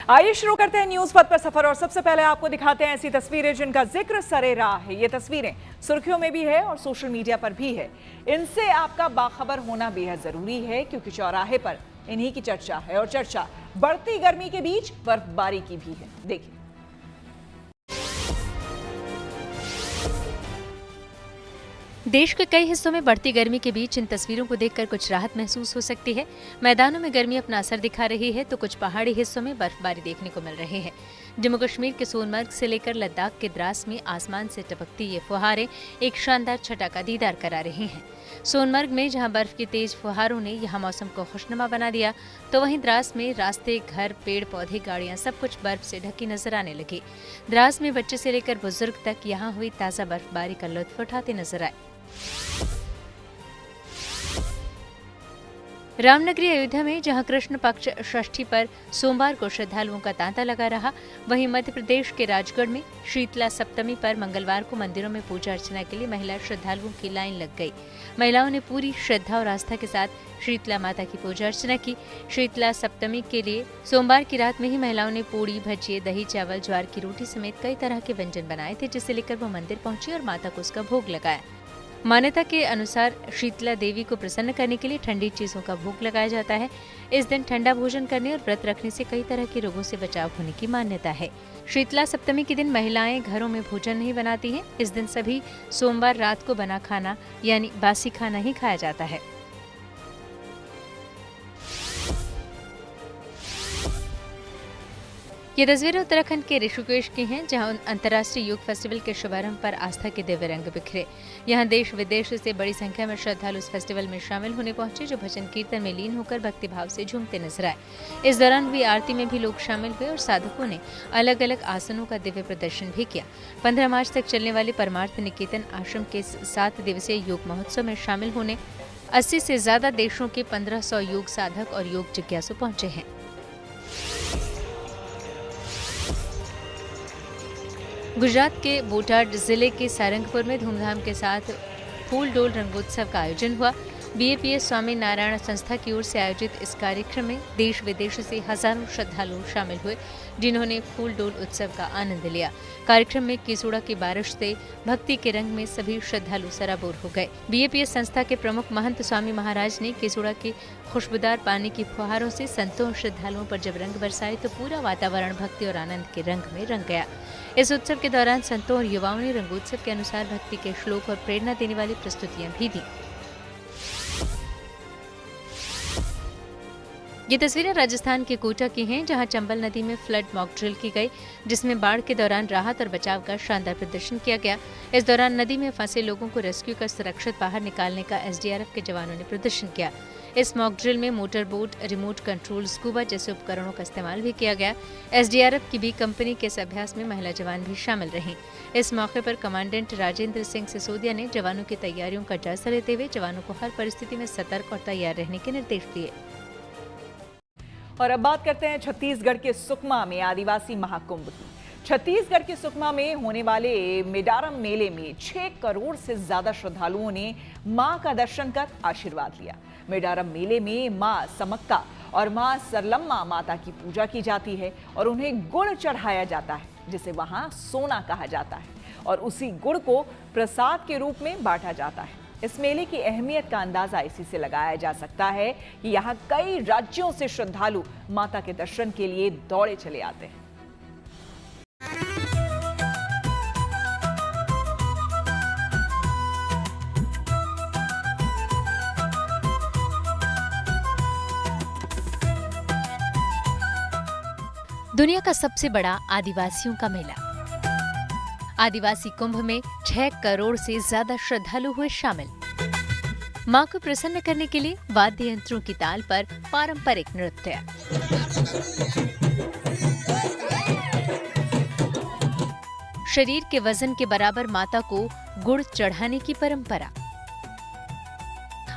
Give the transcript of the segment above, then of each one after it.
आइए शुरू करते हैं न्यूज पथ पर सफर और सबसे पहले आपको दिखाते हैं ऐसी तस्वीरें जिनका जिक्र सरेराह है। ये तस्वीरें सुर्खियों में भी है और सोशल मीडिया पर भी है। इनसे आपका बाखबर होना बेहद जरूरी है क्योंकि चौराहे पर इन्हीं की चर्चा है और चर्चा बढ़ती गर्मी के बीच बर्फबारी की भी है। देखिए, देश के कई हिस्सों में बढ़ती गर्मी के बीच इन तस्वीरों को देखकर कुछ राहत महसूस हो सकती है। मैदानों में गर्मी अपना असर दिखा रही है तो कुछ पहाड़ी हिस्सों में बर्फबारी देखने को मिल रही है। जम्मू कश्मीर के सोनमर्ग से लेकर लद्दाख के द्रास में आसमान से टपकती ये फुहारें एक शानदार छटा का दीदार करा रही हैं। सोनमर्ग में जहां बर्फ की तेज फुहारों ने यहां मौसम को खुशनुमा बना दिया, तो वहीं द्रास में रास्ते, घर, पेड़ पौधे, गाड़ियां सब कुछ बर्फ से ढकी नजर आने लगी। द्रास में बच्चे से लेकर बुजुर्ग तक यहां हुई ताजा बर्फबारी का लुत्फ उठाते नजर आए। रामनगरी अयोध्या में जहां कृष्ण पक्ष षष्ठी पर सोमवार को श्रद्धालुओं का तांता लगा रहा, वहीं मध्य प्रदेश के राजगढ़ में शीतला सप्तमी पर मंगलवार को मंदिरों में पूजा अर्चना के लिए महिला श्रद्धालुओं की लाइन लग गई। महिलाओं ने पूरी श्रद्धा और आस्था के साथ शीतला माता की पूजा अर्चना की। शीतला सप्तमी के लिए सोमवार की रात में ही महिलाओं ने पूड़ी, भजिए, दही, चावल, ज्वार की रोटी समेत कई तरह के व्यंजन बनाए थे, जिसे लेकर वो मंदिर पहुंची और माता को उसका भोग लगाया। मान्यता के अनुसार शीतला देवी को प्रसन्न करने के लिए ठंडी चीजों का भोग लगाया जाता है। इस दिन ठंडा भोजन करने और व्रत रखने से कई तरह के रोगों से बचाव होने की मान्यता है। शीतला सप्तमी के दिन महिलाएं घरों में भोजन नहीं बनाती हैं। इस दिन सभी सोमवार रात को बना खाना यानी बासी खाना ही खाया जाता है। ये तस्वीरें उत्तराखंड के ऋषिकेश की हैं, जहां अंतर्राष्ट्रीय योग फेस्टिवल के शुभारंभ पर आस्था के दिव्य रंग बिखरे। यहां देश विदेश से बड़ी संख्या में श्रद्धालु इस फेस्टिवल में शामिल होने पहुंचे, जो भजन कीर्तन में लीन होकर भक्तिभाव से झूमते नजर आए। इस दौरान हुई आरती में भी लोग शामिल हुए और साधकों ने अलग अलग आसनों का दिव्य प्रदर्शन भी किया। 15 मार्च तक चलने वाले परमार्थ निकेतन आश्रम के 7 दिवसीय योग महोत्सव में शामिल होने 80 से ज्यादा देशों के 1500 योग साधक और योग जिज्ञासु पहुंचे हैं। गुजरात के बोटाड जिले के सारंगपुर में धूमधाम के साथ फूल डोल रंगोत्सव का आयोजन हुआ। BAPS स्वामी नारायण संस्था की ओर से आयोजित इस कार्यक्रम में देश विदेश से हजारों श्रद्धालु शामिल हुए, जिन्होंने फूल डोल उत्सव का आनंद लिया। कार्यक्रम में केसुड़ा की बारिश से भक्ति के रंग में सभी श्रद्धालु सराबोर हो गए। BAPS संस्था के प्रमुख महंत स्वामी महाराज ने केसुड़ा के खुशबूदार पानी की फुहारों से संतों और श्रद्धालुओं पर जब रंग बरसाए तो पूरा वातावरण भक्ति और आनंद के रंग में रंग गया। इस उत्सव के दौरान संतों और युवाओं ने रंगोत्सव के अनुसार भक्ति के श्लोक और प्रेरणा देने वाली प्रस्तुतियां भी दी। ये तस्वीरें राजस्थान के कोटा की हैं, जहां चंबल नदी में फ्लड मॉक ड्रिल की गई, जिसमें बाढ़ के दौरान राहत और बचाव का शानदार प्रदर्शन किया गया। इस दौरान नदी में फंसे लोगों को रेस्क्यू कर सुरक्षित बाहर निकालने का SDRF के जवानों ने प्रदर्शन किया। इस मॉक ड्रिल में motor boat, remote control, scuba जैसे उपकरणों का इस्तेमाल भी किया गया। SDRF की B कंपनी के इस अभ्यास में महिला जवान भी शामिल रहीं। इस मौके पर कमांडेंट राजेंद्र सिंह सिसोदिया ने जवानों की तैयारियों का जायजा लेते हुए जवानों को हर परिस्थिति में सतर्क और तैयार रहने के निर्देश दिए। और अब बात करते हैं छत्तीसगढ़ के सुकमा में आदिवासी महाकुंभ की। छत्तीसगढ़ के सुकमा में होने वाले मेडारम मेले में 6 करोड़ से ज्यादा श्रद्धालुओं ने मां का दर्शन कर आशीर्वाद लिया। मेडारम मेले में मां समक्का और मां सरलम्मा माता की पूजा की जाती है और उन्हें गुड़ चढ़ाया जाता है, जिसे वहां सोना कहा जाता है, और उसी गुड़ को प्रसाद के रूप में बांटा जाता है। इस मेले की अहमियत का अंदाजा इसी से लगाया जा सकता है कि यहाँ कई राज्यों से श्रद्धालु माता के दर्शन के लिए दौड़े चले आते हैं। दुनिया का सबसे बड़ा आदिवासियों का मेला आदिवासी कुंभ में 6 करोड़ से ज्यादा श्रद्धालु हुए शामिल। मां को प्रसन्न करने के लिए वाद्य यंत्रों की ताल पर पारंपरिक नृत्य। शरीर के वजन के बराबर माता को गुड़ चढ़ाने की परंपरा।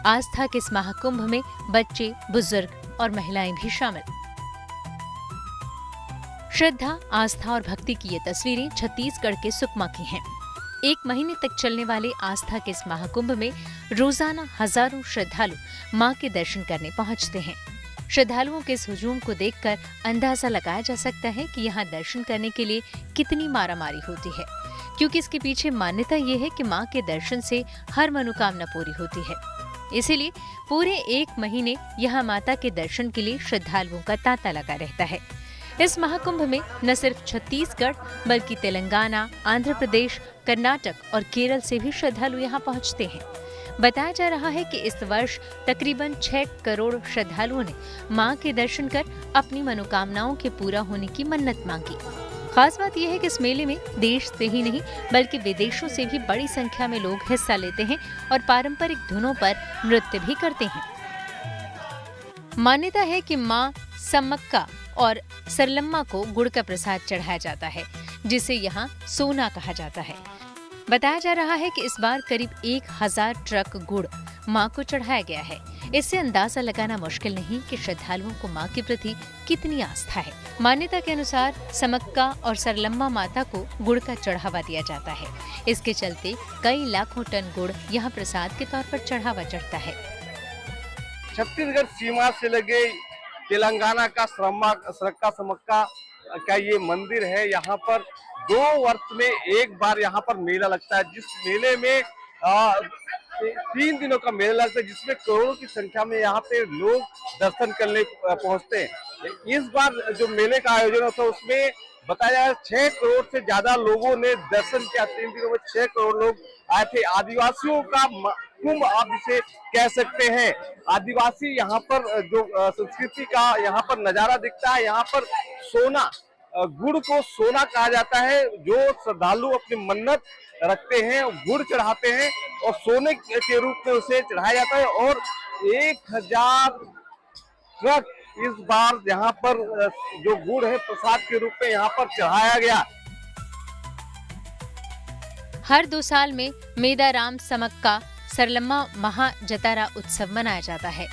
आस्था के इस महाकुंभ में बच्चे, बुजुर्ग और महिलाएं भी शामिल। श्रद्धा, आस्था और भक्ति की ये तस्वीरें छत्तीसगढ़ के सुकमा की हैं। 1 महीने तक चलने वाले आस्था के इस महाकुंभ में रोजाना हजारों श्रद्धालु मां के दर्शन करने पहुंचते हैं। श्रद्धालुओं के इस हुजूम को देखकर अंदाजा लगाया जा सकता है कि यहाँ दर्शन करने के लिए कितनी मारामारी होती है, क्योंकि इसके पीछे मान्यता ये है कि माँ के दर्शन से हर मनोकामना पूरी होती है। इसीलिए पूरे 1 महीने यहाँ माता के दर्शन के लिए श्रद्धालुओं का तांता लगा रहता है। इस महाकुंभ में न सिर्फ छत्तीसगढ़ बल्कि तेलंगाना, आंध्र प्रदेश, कर्नाटक और केरल से भी श्रद्धालु यहाँ पहुँचते हैं। बताया जा रहा है कि इस वर्ष तकरीबन 6 करोड़ श्रद्धालुओं ने मां के दर्शन कर अपनी मनोकामनाओं के पूरा होने की मन्नत मांगी। खास बात यह है कि इस मेले में देश से ही नहीं बल्कि विदेशों से भी बड़ी संख्या में लोग हिस्सा लेते हैं और पारंपरिक धुनों पर नृत्य भी करते हैं। मान्यता है कि मां सम्मक्का और सरलम्मा को गुड़ का प्रसाद चढ़ाया जाता है, जिसे यहाँ सोना कहा जाता है। बताया जा रहा है कि इस बार करीब 1000 ट्रक गुड़ मां को चढ़ाया गया है। इससे अंदाजा लगाना मुश्किल नहीं कि श्रद्धालुओं को मां के प्रति कितनी आस्था है। मान्यता के अनुसार समक्का और सरलम्मा माता को गुड़ का चढ़ावा दिया जाता है। इसके चलते कई लाखों टन गुड़ यहाँ प्रसाद के तौर पर चढ़ावा चढ़ता है। छत्तीसगढ़ सीमा से लगे तेलंगाना का सरक्का समक्का का ये मंदिर है। यहाँ पर 2 वर्ष में एक बार यहाँ पर मेला लगता है, जिस मेले में 3 दिनों का मेला लगता है, जिसमें करोड़ों की संख्या में यहाँ पे लोग दर्शन करने पहुँचते हैं। इस बार जो मेले का आयोजन होता है उसमें बताया 6 करोड़ से ज्यादा लोगों ने दर्शन किया। 3 दिनों में 6 करोड़ लोग आए थे। आदिवासियों का कुंभ आप इसे कह सकते हैं। आदिवासी यहाँ पर जो संस्कृति का यहाँ पर नजारा दिखता है। यहाँ पर सोना, गुड़ को सोना कहा जाता है। जो श्रद्धालु अपनी मन्नत रखते हैं गुड़ चढ़ाते हैं और सोने के रूप में उसे चढ़ाया जाता है। और 1000 ट्रक इस बार यहाँ पर जो गुड़ है प्रसाद के रूप में यहाँ पर चढ़ाया गया। हर 2 साल में मेदाराम समक्का सरलम्मा महाजतारा उत्सव मनाया जाता है।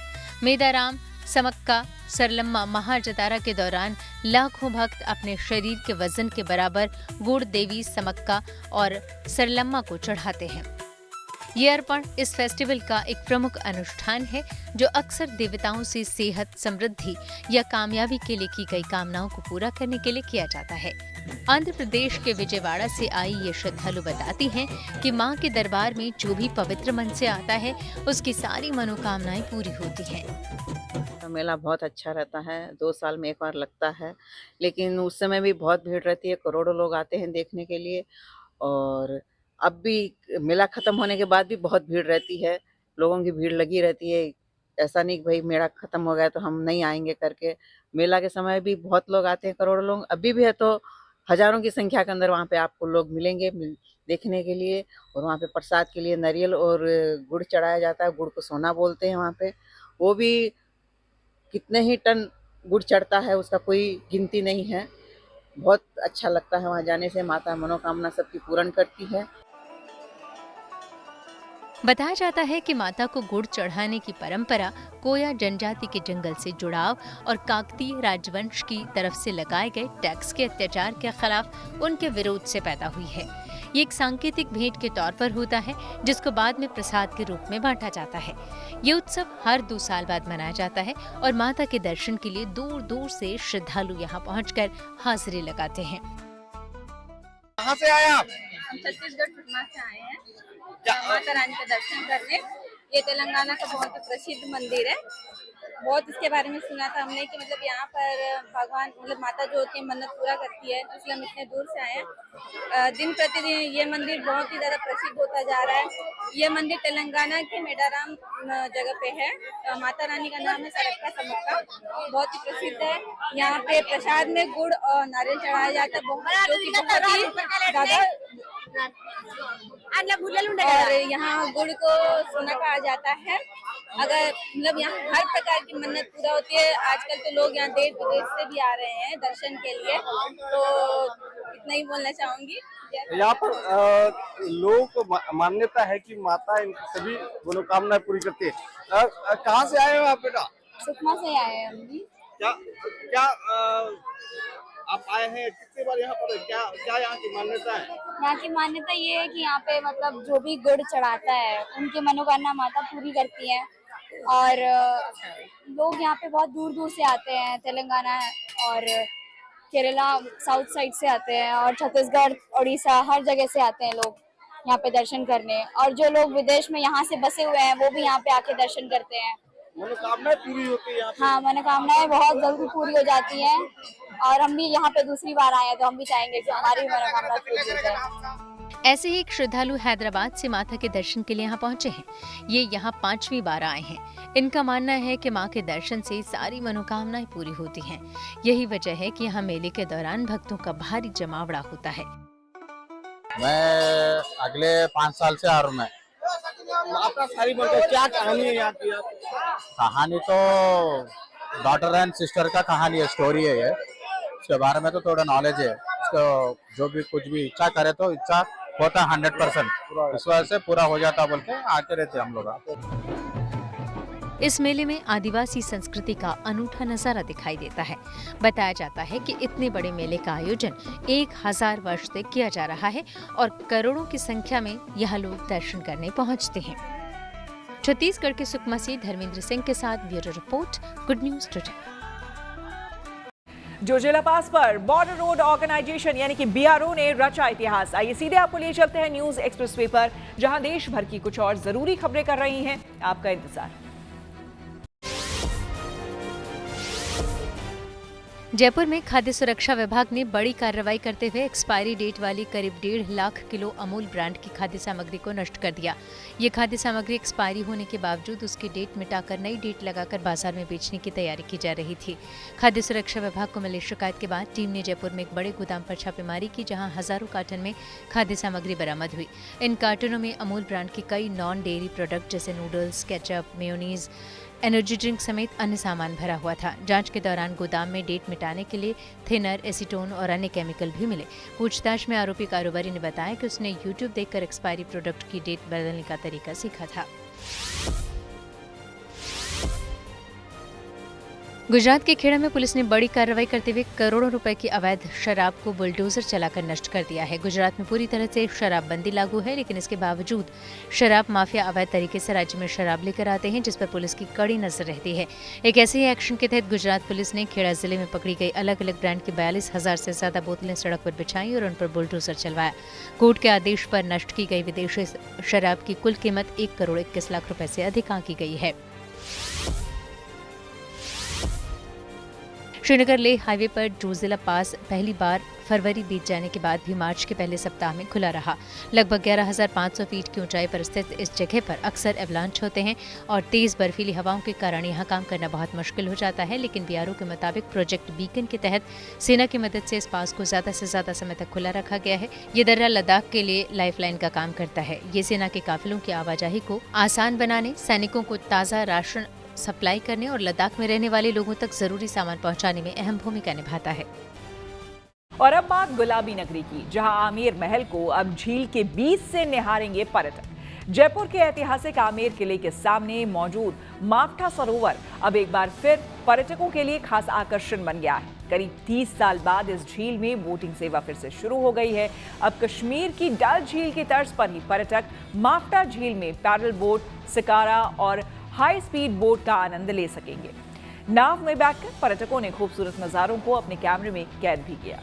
मेदाराम समक्का सरलम्मा महाजतारा के दौरान लाखों भक्त अपने शरीर के वजन के बराबर गुड़ देवी समक्का और सरलम्मा को चढ़ाते हैं। ये अर्पण इस फेस्टिवल का एक प्रमुख अनुष्ठान है, जो अक्सर देवताओं से सेहत, समृद्धि या कामयाबी के लिए की गई कामनाओं को पूरा करने के लिए किया जाता है। आंध्र प्रदेश के विजयवाड़ा से आई ये श्रद्धालु बताती हैं कि मां के दरबार में जो भी पवित्र मन से आता है उसकी सारी मनोकामनाएं पूरी होती हैं। मेला बहुत अच्छा रहता है। 2 साल में एक बार लगता है, लेकिन उस समय भी बहुत भीड़ रहती है। करोड़ों लोग आते हैं देखने के लिए। और अब भी मेला खत्म होने के बाद भी बहुत भीड़ रहती है। लोगों की भीड़ लगी रहती है। ऐसा नहीं कि भाई मेला खत्म हो गया तो हम नहीं आएंगे करके। मेला के समय भी बहुत लोग आते हैं, करोड़ों लोग अभी भी है, तो हजारों की संख्या के अंदर वहाँ पे आपको लोग मिलेंगे देखने के लिए। और वहाँ पे प्रसाद के लिए नारियल और गुड़ चढ़ाया जाता है। गुड़ को सोना बोलते हैं वहाँ पे। वो भी कितने ही टन गुड़ चढ़ता है, उसका कोई गिनती नहीं है। बहुत अच्छा लगता है वहाँ जाने से। माता मनोकामना सबकी पूर्ण करती है। बताया जाता है कि माता को गुड़ चढ़ाने की परंपरा कोया जनजाति के जंगल से जुड़ाव और काकतीय राजवंश की तरफ से लगाए गए टैक्स के अत्याचार के खिलाफ उनके विरोध से पैदा हुई है। ये एक सांकेतिक भेंट के तौर पर होता है, जिसको बाद में प्रसाद के रूप में बांटा जाता है। ये उत्सव हर 2 साल बाद मनाया जाता है और माता के दर्शन के लिए दूर दूर से श्रद्धालु यहाँ पहुँचकर हाजिरी लगाते हैं। कहाँ से आए आप? हम छत्तीसगढ़ सुकमा से आए हैं माता रानी का दर्शन करने। ये तेलंगाना का बहुत ही प्रसिद्ध मंदिर है। बहुत इसके बारे में सुना था हमने कि मतलब यहाँ पर भगवान मतलब माता जो होती है मन्नत पूरा करती है, इसलिए हम इतने दूर से आए हैं। दिन प्रतिदिन ये मंदिर बहुत ही ज़्यादा प्रसिद्ध होता जा रहा है। ये मंदिर तेलंगाना के मेडाराम जगह पे है। माता रानी का नाम है सरक्का समक्का, बहुत ही प्रसिद्ध है। यहाँ पे प्रसाद में गुड़ और नारियल चढ़ाया जाता है, जो कि बहुत ही ज़्यादा। और यहाँ गुड़ को सोना कहा जाता है। अगर मतलब यहाँ हर प्रकार की मन्नत पूरा होती है। आजकल तो लोग यहाँ देश विदेश से भी आ रहे हैं दर्शन के लिए, तो इतना ही बोलना चाहूंगी। यहाँ पर लोगों को मान्यता है कि माता इन सभी मनोकामनाएं पूरी करती है। कहाँ से आए हो आप बेटा? सुकमा से आए हैं हम भी। क्या आप आए हैं कितनी बार यहाँ पर? क्या यहाँ की मान्यता है? यहाँ की मान्यता ये है कि यहाँ पे मतलब जो भी गुड़ चढ़ाता है उनकी मनोकामना माता पूरी करती है। और लोग यहाँ पे बहुत दूर दूर से आते हैं, तेलंगाना और केरला साउथ साइड से आते हैं और छत्तीसगढ़, उड़ीसा हर जगह से आते हैं लोग यहाँ पे दर्शन करने। और जो लोग विदेश में यहाँ से बसे हुए हैं वो भी यहाँ पे आके दर्शन करते हैं। मनोकामनाएं पूरी होती है? हाँ, मनोकामनाएं बहुत जल्दी पूरी हो जाती हैं और हम भी यहाँ पे दूसरी बार आए हैं तो हम भी चाहेंगे कि हमारी मनोकामना पूरी हो जाए। ऐसे ही एक श्रद्धालु हैदराबाद से माता के दर्शन के लिए यहाँ पहुँचे हैं। ये यहाँ 5वीं बार आए हैं। इनका मानना है कि माँ के दर्शन से सारी मनोकामनाएं पूरी होती हैं। यही वजह है कि यहाँ मेले के दौरान भक्तों का भारी जमावड़ा होता है। मैं अगले 5 साल से आ रहा हूँ। मैं आपका सारी बताओ क्या कहानी है यहाँ की? कहानी तो डॉटर एंड सिस्टर का कहानी है, स्टोरी है ये। उसके बारे में तो थोड़ा नॉलेज है। उसको जो भी कुछ भी इच्छा करे तो इच्छा होता 100%, इस वजह से पूरा हो जाता बोल के आते रहते हम लोग। इस मेले में आदिवासी संस्कृति का अनूठा नजारा दिखाई देता है। बताया जाता है कि इतने बड़े मेले का आयोजन 1000 वर्ष से किया जा रहा है और करोड़ों की संख्या में यह लोग दर्शन करने पहुंचते हैं। छत्तीसगढ़ के सुकमा से धर्मेंद्र सिंह के साथ bureau report, good news today. Zojila pass पर बॉर्डर रोड ऑर्गेनाइजेशन यानी कि BRO ने रचा इतिहास। आइए सीधे आपको ले चलते हैं न्यूज एक्सप्रेसवे पर, जहां देश भर की कुछ और जरूरी खबरें कर रही हैं आपका इंतजार। जयपुर में खाद्य सुरक्षा विभाग ने बड़ी कार्रवाई करते हुए एक्सपायरी डेट वाली करीब 1.5 लाख किलो अमूल ब्रांड की खाद्य सामग्री को नष्ट कर दिया। ये खाद्य सामग्री एक्सपायरी होने के बावजूद उसकी डेट मिटाकर नई डेट लगाकर बाजार में बेचने की तैयारी की जा रही थी। खाद्य सुरक्षा विभाग को मिली शिकायत के बाद टीम ने जयपुर में एक बड़े गोदाम पर छापेमारी की, जहां हजारों कार्टन में खाद्य सामग्री बरामद हुई। इन कार्टनों में अमूल ब्रांड की कई नॉन डेयरी प्रोडक्ट जैसे noodles, ketchup, mayonnaise, energy drink समेत अन्य सामान भरा हुआ था। जांच के दौरान गोदाम में डेट मिटाने के लिए थिनर, एसीटोन और अन्य केमिकल भी मिले। पूछताछ में आरोपी कारोबारी ने बताया कि उसने यूट्यूब देखकर एक्सपायरी प्रोडक्ट की डेट बदलने का तरीका सीखा था। गुजरात के खेड़ा में पुलिस ने बड़ी कार्रवाई करते हुए करोड़ों रुपए की अवैध शराब को बुलडोजर चलाकर नष्ट कर दिया है। गुजरात में पूरी तरह से शराबबंदी लागू है, लेकिन इसके बावजूद शराब माफिया अवैध तरीके से राज्य में शराब लेकर आते हैं, जिस पर पुलिस की कड़ी नजर रहती है। एक ऐसे ही एक्शन के तहत गुजरात पुलिस ने खेड़ा जिले में पकड़ी गई अलग अलग ब्रांड की 42,000 से ज्यादा बोतलें सड़क पर बिछाई और उन पर बुलडोजर चलवाया। कोर्ट के आदेश पर नष्ट की गई विदेशी शराब की कुल कीमत 1 करोड़ 21 लाख रुपए से अधिक आंकी गई है। श्रीनगर लेह हाईवे पर जोजिला पास पहली बार फरवरी बीत जाने के बाद भी मार्च के पहले सप्ताह में खुला रहा। लगभग 11,500 फीट की ऊंचाई पर स्थित इस जगह पर अक्सर एवलांच होते हैं और तेज बर्फीली हवाओं के कारण यहाँ काम करना बहुत मुश्किल हो जाता है, लेकिन BRO के मुताबिक प्रोजेक्ट बीकन के तहत सेना की मदद से इस पास को ज्यादा से ज्यादा समय तक खुला रखा गया है। ये दर्रा लद्दाख के लिए लाइफलाइन का काम करता है। ये सेना के काफिलों की आवाजाही को आसान बनाने, सैनिकों को ताज़ा राशन सप्लाई करने और लद्दाख में रहने वाले लोगों तक जरूरी सामान पहुंचाने में अहम भूमिका निभाता है। और अब बात गुलाबी नगरी की, जहां आमेर महल को अब झील के बीच से निहारेंगे पर्यटक। जयपुर के ऐतिहासिक आमेर किले के सामने मौजूद मावठा सरोवर अब एक बार फिर पर्यटकों के लिए खास आकर्षण बन गया है। करीब 30 साल बाद इस झील में बोटिंग सेवा फिर से शुरू हो गई है। अब कश्मीर की डल झील की तर्ज पर ही पर्यटक मावठा झील में पैडल बोट, शिकारा और हाई स्पीड बोट का आनंद ले सकेंगे। नाव में बैठकर पर्यटकों ने खूबसूरत नजारों को अपने कैमरे में कैद भी किया।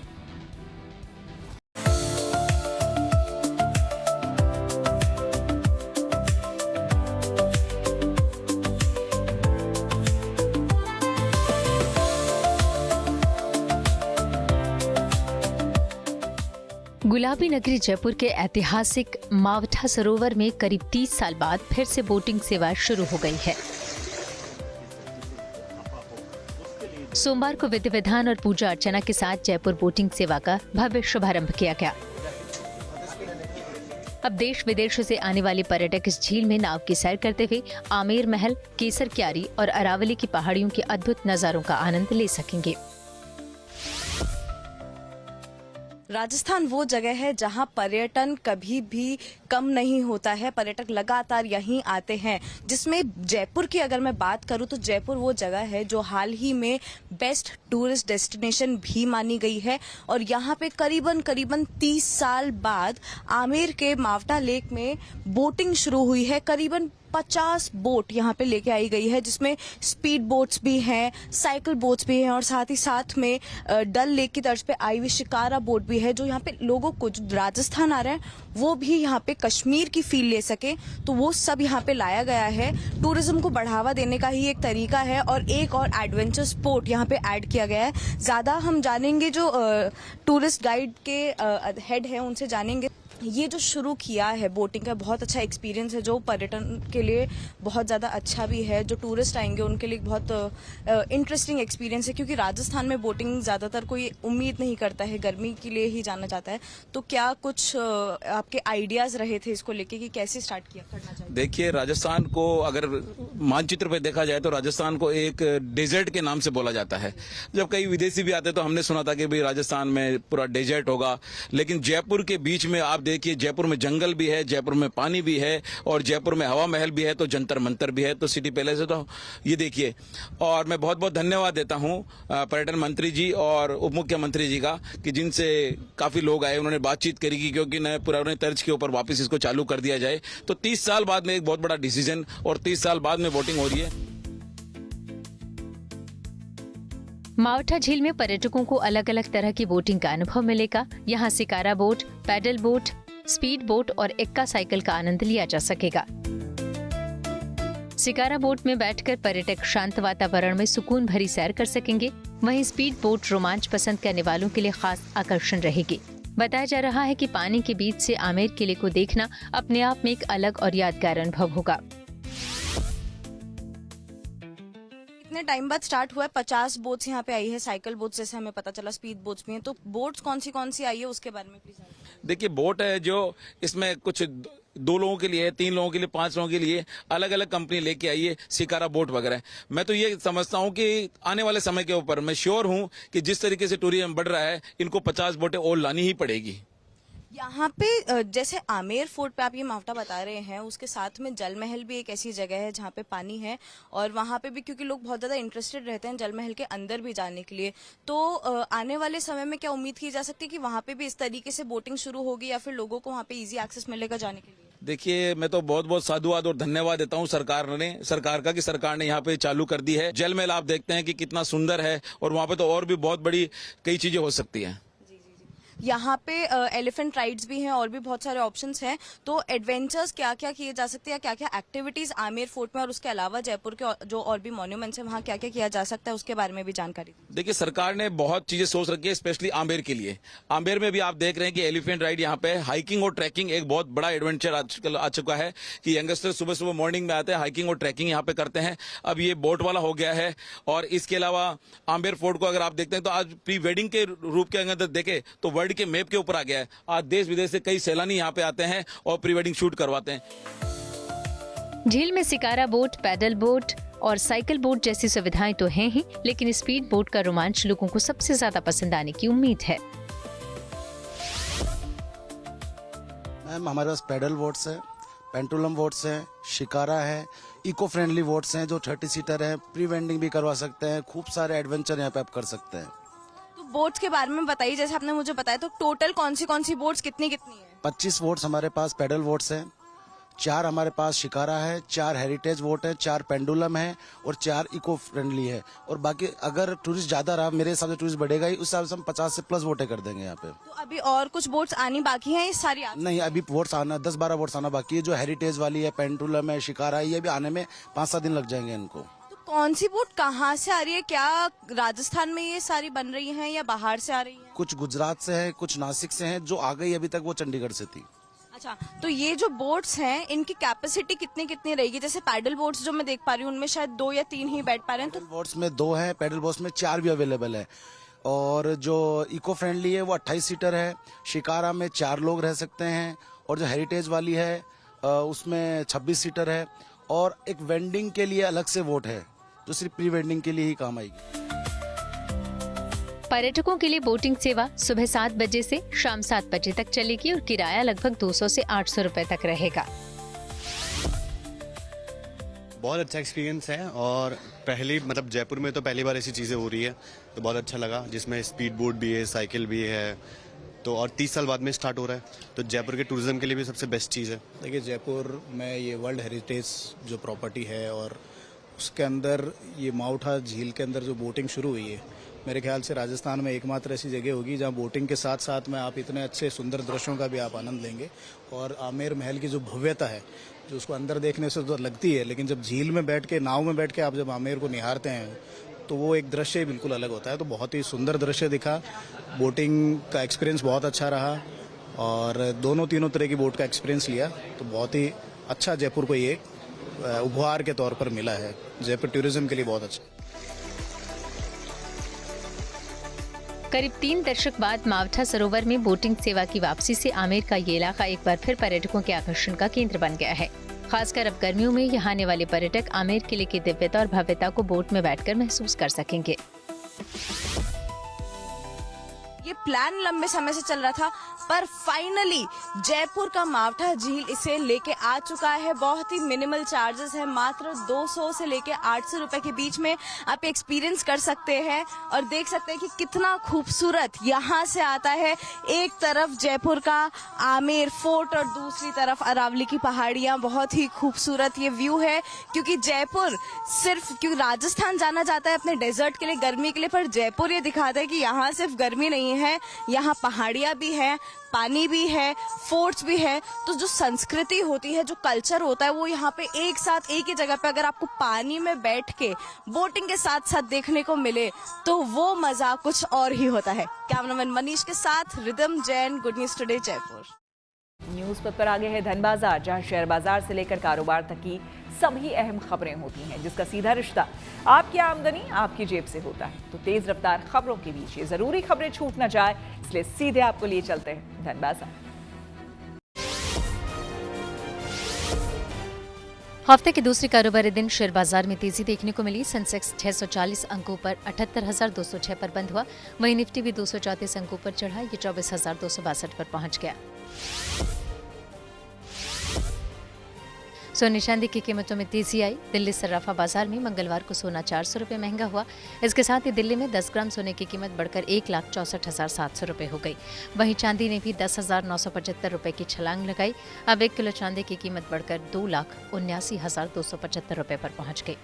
गुलाबी नगरी जयपुर के ऐतिहासिक मावठा सरोवर में करीब 30 साल बाद फिर से बोटिंग सेवा शुरू हो गई है। सोमवार को विधि विधान और पूजा अर्चना के साथ जयपुर बोटिंग सेवा का भव्य शुभारंभ किया गया। अब देश विदेशों से आने वाले पर्यटक इस झील में नाव की सैर करते हुए आमेर महल, केसर क्यारी और अरावली की पहाड़ियों के अद्भुत नजारों का आनंद ले सकेंगे। राजस्थान वो जगह है जहां पर्यटन कभी भी कम नहीं होता है। पर्यटक लगातार यहीं आते हैं, जिसमें जयपुर की अगर मैं बात करूं तो जयपुर वो जगह है जो हाल ही में बेस्ट टूरिस्ट डेस्टिनेशन भी मानी गई है। और यहां पे करीबन 30 साल बाद आमेर के मावठा लेक में बोटिंग शुरू हुई है। करीबन 50 बोट यहाँ पे लेके आई गई है, जिसमें स्पीड बोट्स भी हैं, साइकिल बोट्स भी हैं और साथ ही साथ में डल लेक की तर्ज पे आई हुई शिकारा बोट भी है, जो यहाँ पे लोगों को जो राजस्थान आ रहे हैं वो भी यहाँ पे कश्मीर की फील ले सके, तो वो सब यहाँ पे लाया गया है। टूरिज्म को बढ़ावा देने का ही एक तरीका है और एक और एडवेंचर स्पोर्ट यहाँ पे ऐड किया गया है। ज्यादा हम जानेंगे जो टूरिस्ट गाइड के हेड हैं उनसे जानेंगे। ये जो शुरू किया है बोटिंग का बहुत अच्छा एक्सपीरियंस है, जो पर्यटन के लिए बहुत ज़्यादा अच्छा भी है, जो टूरिस्ट आएंगे उनके लिए बहुत इंटरेस्टिंग एक्सपीरियंस है, क्योंकि राजस्थान में बोटिंग ज़्यादातर कोई उम्मीद नहीं करता है, गर्मी के लिए ही जाना चाहता है। तो क्या कुछ आपके आइडियाज़ रहे थे इसको लेके कि कैसे स्टार्ट करना चाहिए? देखिए, राजस्थान को अगर मानचित्र पर देखा जाए तो राजस्थान को एक डेजर्ट के नाम से बोला जाता है। जब कई विदेशी भी आते तो हमने सुना था कि भाई राजस्थान में पूरा डेजर्ट होगा, लेकिन जयपुर के बीच में आप देखिए, जयपुर में जंगल भी है, जयपुर में पानी भी है और जयपुर में हवा महल भी है, तो जंतर मंतर भी है, तो सिटी पैलेस है। तो ये देखिए, और मैं बहुत बहुत धन्यवाद देता हूं पर्यटन मंत्री जी और उप मुख्यमंत्री जी का कि जिनसे काफी लोग आए, उन्होंने बातचीत करी कि क्योंकि नए पुराने तर्ज के ऊपर वापस इसको चालू कर दिया जाए। तो 30 साल बाद में एक बहुत बड़ा डिसीजन और 30 साल बाद में वोटिंग हो रही है। मावठा झील में पर्यटकों को अलग अलग तरह की बोटिंग का अनुभव मिलेगा। यहाँ shikara boat, paddle boat, speed boat और एक्का साइकिल का आनंद लिया जा सकेगा। शिकारा बोट में बैठकर पर्यटक शांत वातावरण में सुकून भरी सैर कर सकेंगे। वहीं स्पीड बोट रोमांच पसंद करने वालों के लिए खास आकर्षण रहेगी। बताया जा रहा है कि पानी के बीच से आमेर किले को देखना अपने आप में एक अलग और यादगार अनुभव होगा। कितने टाइम बाद स्टार्ट हुआ है? 50 बोट्स यहाँ पे आई है, साइकिल बोट्स जैसे हमें पता चला, स्पीड बोट्स भी हैं, तो बोट्स कौन सी आई है उसके बारे में प्लीज। देखिए, बोट है जो इसमें कुछ 2 लोगों के लिए, 3 लोगों के लिए, 5 लोगों के लिए अलग अलग कंपनी लेके आई है, शिकारा बोट वगैरह। मैं तो ये समझता हूँ कि आने वाले समय के ऊपर मैं श्योर हूँ कि जिस तरीके से टूरिज्म बढ़ रहा है, इनको 50 बोटें और लानी ही पड़ेगी। यहाँ पे जैसे आमेर फोर्ट पे आप ये मावठा बता रहे हैं, उसके साथ में जल महल भी एक ऐसी जगह है जहाँ पे पानी है और वहाँ पे भी क्योंकि लोग बहुत ज़्यादा इंटरेस्टेड रहते हैं जल महल के अंदर भी जाने के लिए, तो आने वाले समय में क्या उम्मीद की जा सकती है कि वहाँ पे भी इस तरीके से बोटिंग शुरू होगी या फिर लोगों को वहाँ पे ईजी एक्सेस मिलेगा जाने के लिए? देखिए, मैं तो बहुत बहुत साधुवाद और धन्यवाद देता हूँ सरकार का कि सरकार ने यहाँ पे चालू कर दी है। जल महल आप देखते हैं कि कितना सुंदर है और वहाँ पे तो और भी बहुत बड़ी कई चीजें हो सकती हैं। यहाँ पे एलिफेंट राइड्स भी हैं और भी बहुत सारे ऑप्शंस हैं, तो एडवेंचर्स क्या क्या किए जा सकते हैं, क्या क्या एक्टिविटीज आमेर फोर्ट में और उसके अलावा जयपुर के जो और भी मॉन्यूमेंट्स हैं वहाँ क्या क्या किया जा सकता है, उसके बारे में भी जानकारी। देखिए, सरकार ने बहुत चीजें सोच रखी है, स्पेशली आमेर के लिए। आमेर में भी आप देख रहे हैं कि एलिफेंट राइड यहाँ पे, हाइकिंग और ट्रैकिंग एक बहुत बड़ा एडवेंचर आजकल आ चुका है कि यंगस्टर सुबह सुबह मॉर्निंग में आते हैं, हाइकिंग और ट्रैकिंग यहाँ पे करते हैं। अब ये बोट वाला हो गया है। और इसके अलावा आमेर फोर्ट को अगर आप देखते हैं तो आज प्री वेडिंग के रूप के अंदर देखे तो वर्ल्ड के मैप के ऊपर गया है। आज देश विदेश से कई सैलानी यहाँ पे आते हैं और प्री वेडिंग शूट करवाते हैं। झील में शिकारा बोट, पैडल बोट और साइकिल बोट जैसी सुविधाएं तो हैं ही, लेकिन स्पीड बोट का रोमांच लोगों को सबसे ज्यादा पसंद आने की उम्मीद है। मैम, हमारे पास पैडल बोट्स है, पेंडुलम बोट्स है, शिकारा है, इको फ्रेंडली बोट्स हैं जो 30 सीटर है, प्री वेडिंग भी करवा सकते हैं, खूब सारे एडवेंचर यहाँ पे आप कर सकते हैं। बोट्स के बारे में बताइए, जैसे आपने मुझे बताया, तो टोटल कौन सी बोट्स कितनी है? 25 बोट्स हमारे पास पैडल बोट्स हैं, 4 हमारे पास शिकारा है, 4 हेरिटेज बोट है, 4 पेंडुलम है और 4 इको फ्रेंडली है। और बाकी अगर टूरिस्ट ज्यादा रहा, मेरे हिसाब से टूरिस्ट बढ़ेगा ही, उस हिसाब से हम 50 से प्लस बोटें कर देंगे यहाँ पे। तो अभी और कुछ बोट्स आनी बाकी हैं? ये सारी नहीं, अभी बोट्स आना 10-12 बोट्स आना बाकी है। जो हेरिटेज वाली है, पेंडुलम है, शिकारा है, ये भी आने में 5-7 दिन लग जाएंगे इनको। कौन सी बोट कहाँ से आ रही है? क्या राजस्थान में ये सारी बन रही हैं या बाहर से आ रही हैं? कुछ गुजरात से है, कुछ नासिक से है, जो आ गई अभी तक वो चंडीगढ़ से थी। अच्छा, तो ये जो बोट्स हैं इनकी कैपेसिटी कितनी रहेगी? जैसे पैडल बोट्स जो मैं देख पा रही हूँ उनमें शायद 2 या 3 ही बैठ पा रहे हैं। तो बोट्स में 2 है, पैडल बोट्स में 4 भी अवेलेबल है। और जो इको फ्रेंडली है वो 28 सीटर है। शिकारा में 4 लोग रह सकते हैं और जो हेरिटेज वाली है उसमें 26 सीटर है। और एक वेंडिंग के लिए अलग से बोट है जो सिर्फ प्री वेडिंग के लिए ही काम आएगी। पर्यटकों के लिए बोटिंग सेवा सुबह 7 बजे से शाम 7 बजे तक चलेगी और किराया लगभग 200 से 800 रुपए तक रहेगा। बहुत अच्छा एक्सपीरियंस है और जयपुर में तो पहली बार ऐसी चीज़ें हो रही है तो बहुत अच्छा लगा, जिसमें स्पीड बोट भी है, साइकिल भी है, तो और 30 साल बाद में स्टार्ट हो रहा है, तो जयपुर के टूरिज्म के लिए भी सबसे बेस्ट चीज़ है। देखिए, जयपुर में ये वर्ल्ड हेरिटेज जो प्रॉपर्टी है और उसके अंदर ये माउठा झील के अंदर जो बोटिंग शुरू हुई है, मेरे ख्याल से राजस्थान में एकमात्र ऐसी जगह होगी जहां बोटिंग के साथ साथ में आप इतने अच्छे सुंदर दृश्यों का भी आप आनंद लेंगे। और आमेर महल की जो भव्यता है, जो उसको अंदर देखने से तो लगती है, लेकिन जब झील में बैठ के, नाव में बैठ के आप जब आमेर को निहारते हैं तो वो एक दृश्य ही बिल्कुल अलग होता है। तो बहुत ही सुंदर दृश्य दिखा, बोटिंग का एक्सपीरियंस बहुत अच्छा रहा और दोनों तीनों तरह की बोट का एक्सपीरियंस लिया, तो बहुत ही अच्छा जयपुर को ये उपहार के तौर पर मिला है। जयपुर टूरिज्म के लिए बहुत अच्छा। करीब 3 दशक बाद मावठा सरोवर में बोटिंग सेवा की वापसी से आमेर का ये इलाका एक बार फिर पर्यटकों के आकर्षण का केंद्र बन गया है। खासकर अब गर्मियों में यहाँ आने वाले पर्यटक आमेर किले की दिव्यता और भव्यता को बोट में बैठकर महसूस कर सकेंगे। ये प्लान लंबे समय से चल रहा था, पर फाइनली जयपुर का मावठा झील इसे लेके आ चुका है। बहुत ही मिनिमल चार्जेस है, मात्र 200 से लेके 800 रुपए के बीच में आप एक्सपीरियंस कर सकते हैं और देख सकते हैं कि कितना खूबसूरत यहाँ से आता है। एक तरफ जयपुर का आमेर फोर्ट और दूसरी तरफ अरावली की पहाड़ियाँ। बहुत ही खूबसूरत ये व्यू है, क्योंकि जयपुर क्योंकि राजस्थान जाना जाता है अपने डेजर्ट के लिए, गर्मी के लिए, पर जयपुर ये दिखाता है कि यहाँ सिर्फ गर्मी नहीं है, यहाँ पहाड़ियाँ भी हैं, पानी भी है, फोर्ट्स भी है। तो जो संस्कृति होती है, जो कल्चर होता है, वो यहाँ पे एक साथ एक ही जगह पे अगर आपको पानी में बैठ के बोटिंग के साथ साथ देखने को मिले तो वो मजा कुछ और ही होता है। कैमरामैन मनीष के साथ rhythm Jain, good news today Jaipur. News पर आगे है धन बाजार, जहां शेयर बाजार से लेकर कारोबार तक की सभी अहम खबरें होती हैं, जिसका सीधा रिश्ता आपकी आमदनी आपकी जेब से होता है। तो तेज रफ्तार खबरों के बीच ये जरूरी खबरें छूट न जाए, इसलिए सीधे आपको लिए चलते हैं धन बाजार। हफ्ते के दूसरे कारोबारी दिन शेयर बाजार में तेजी देखने को मिली। सेंसेक्स 640 अंकों पर 78,206 पर बंद हुआ, वहीं निफ्टी भी 234 अंकों पर चढ़ा, ये 24,262 पर पहुंच गया। सोने चांदी की कीमतों में तेजी आई। दिल्ली सर्राफा बाजार में मंगलवार को सोना 400 रुपये महंगा हुआ। इसके साथ ही दिल्ली में 10 ग्राम सोने की कीमत बढ़कर 1,64,700 रुपये हो गई। वहीं चांदी ने भी 10,975 रुपये की छलांग लगाई। अब 1 किलो चांदी की कीमत बढ़कर 2,79,275 रुपये पर पहुंच गई।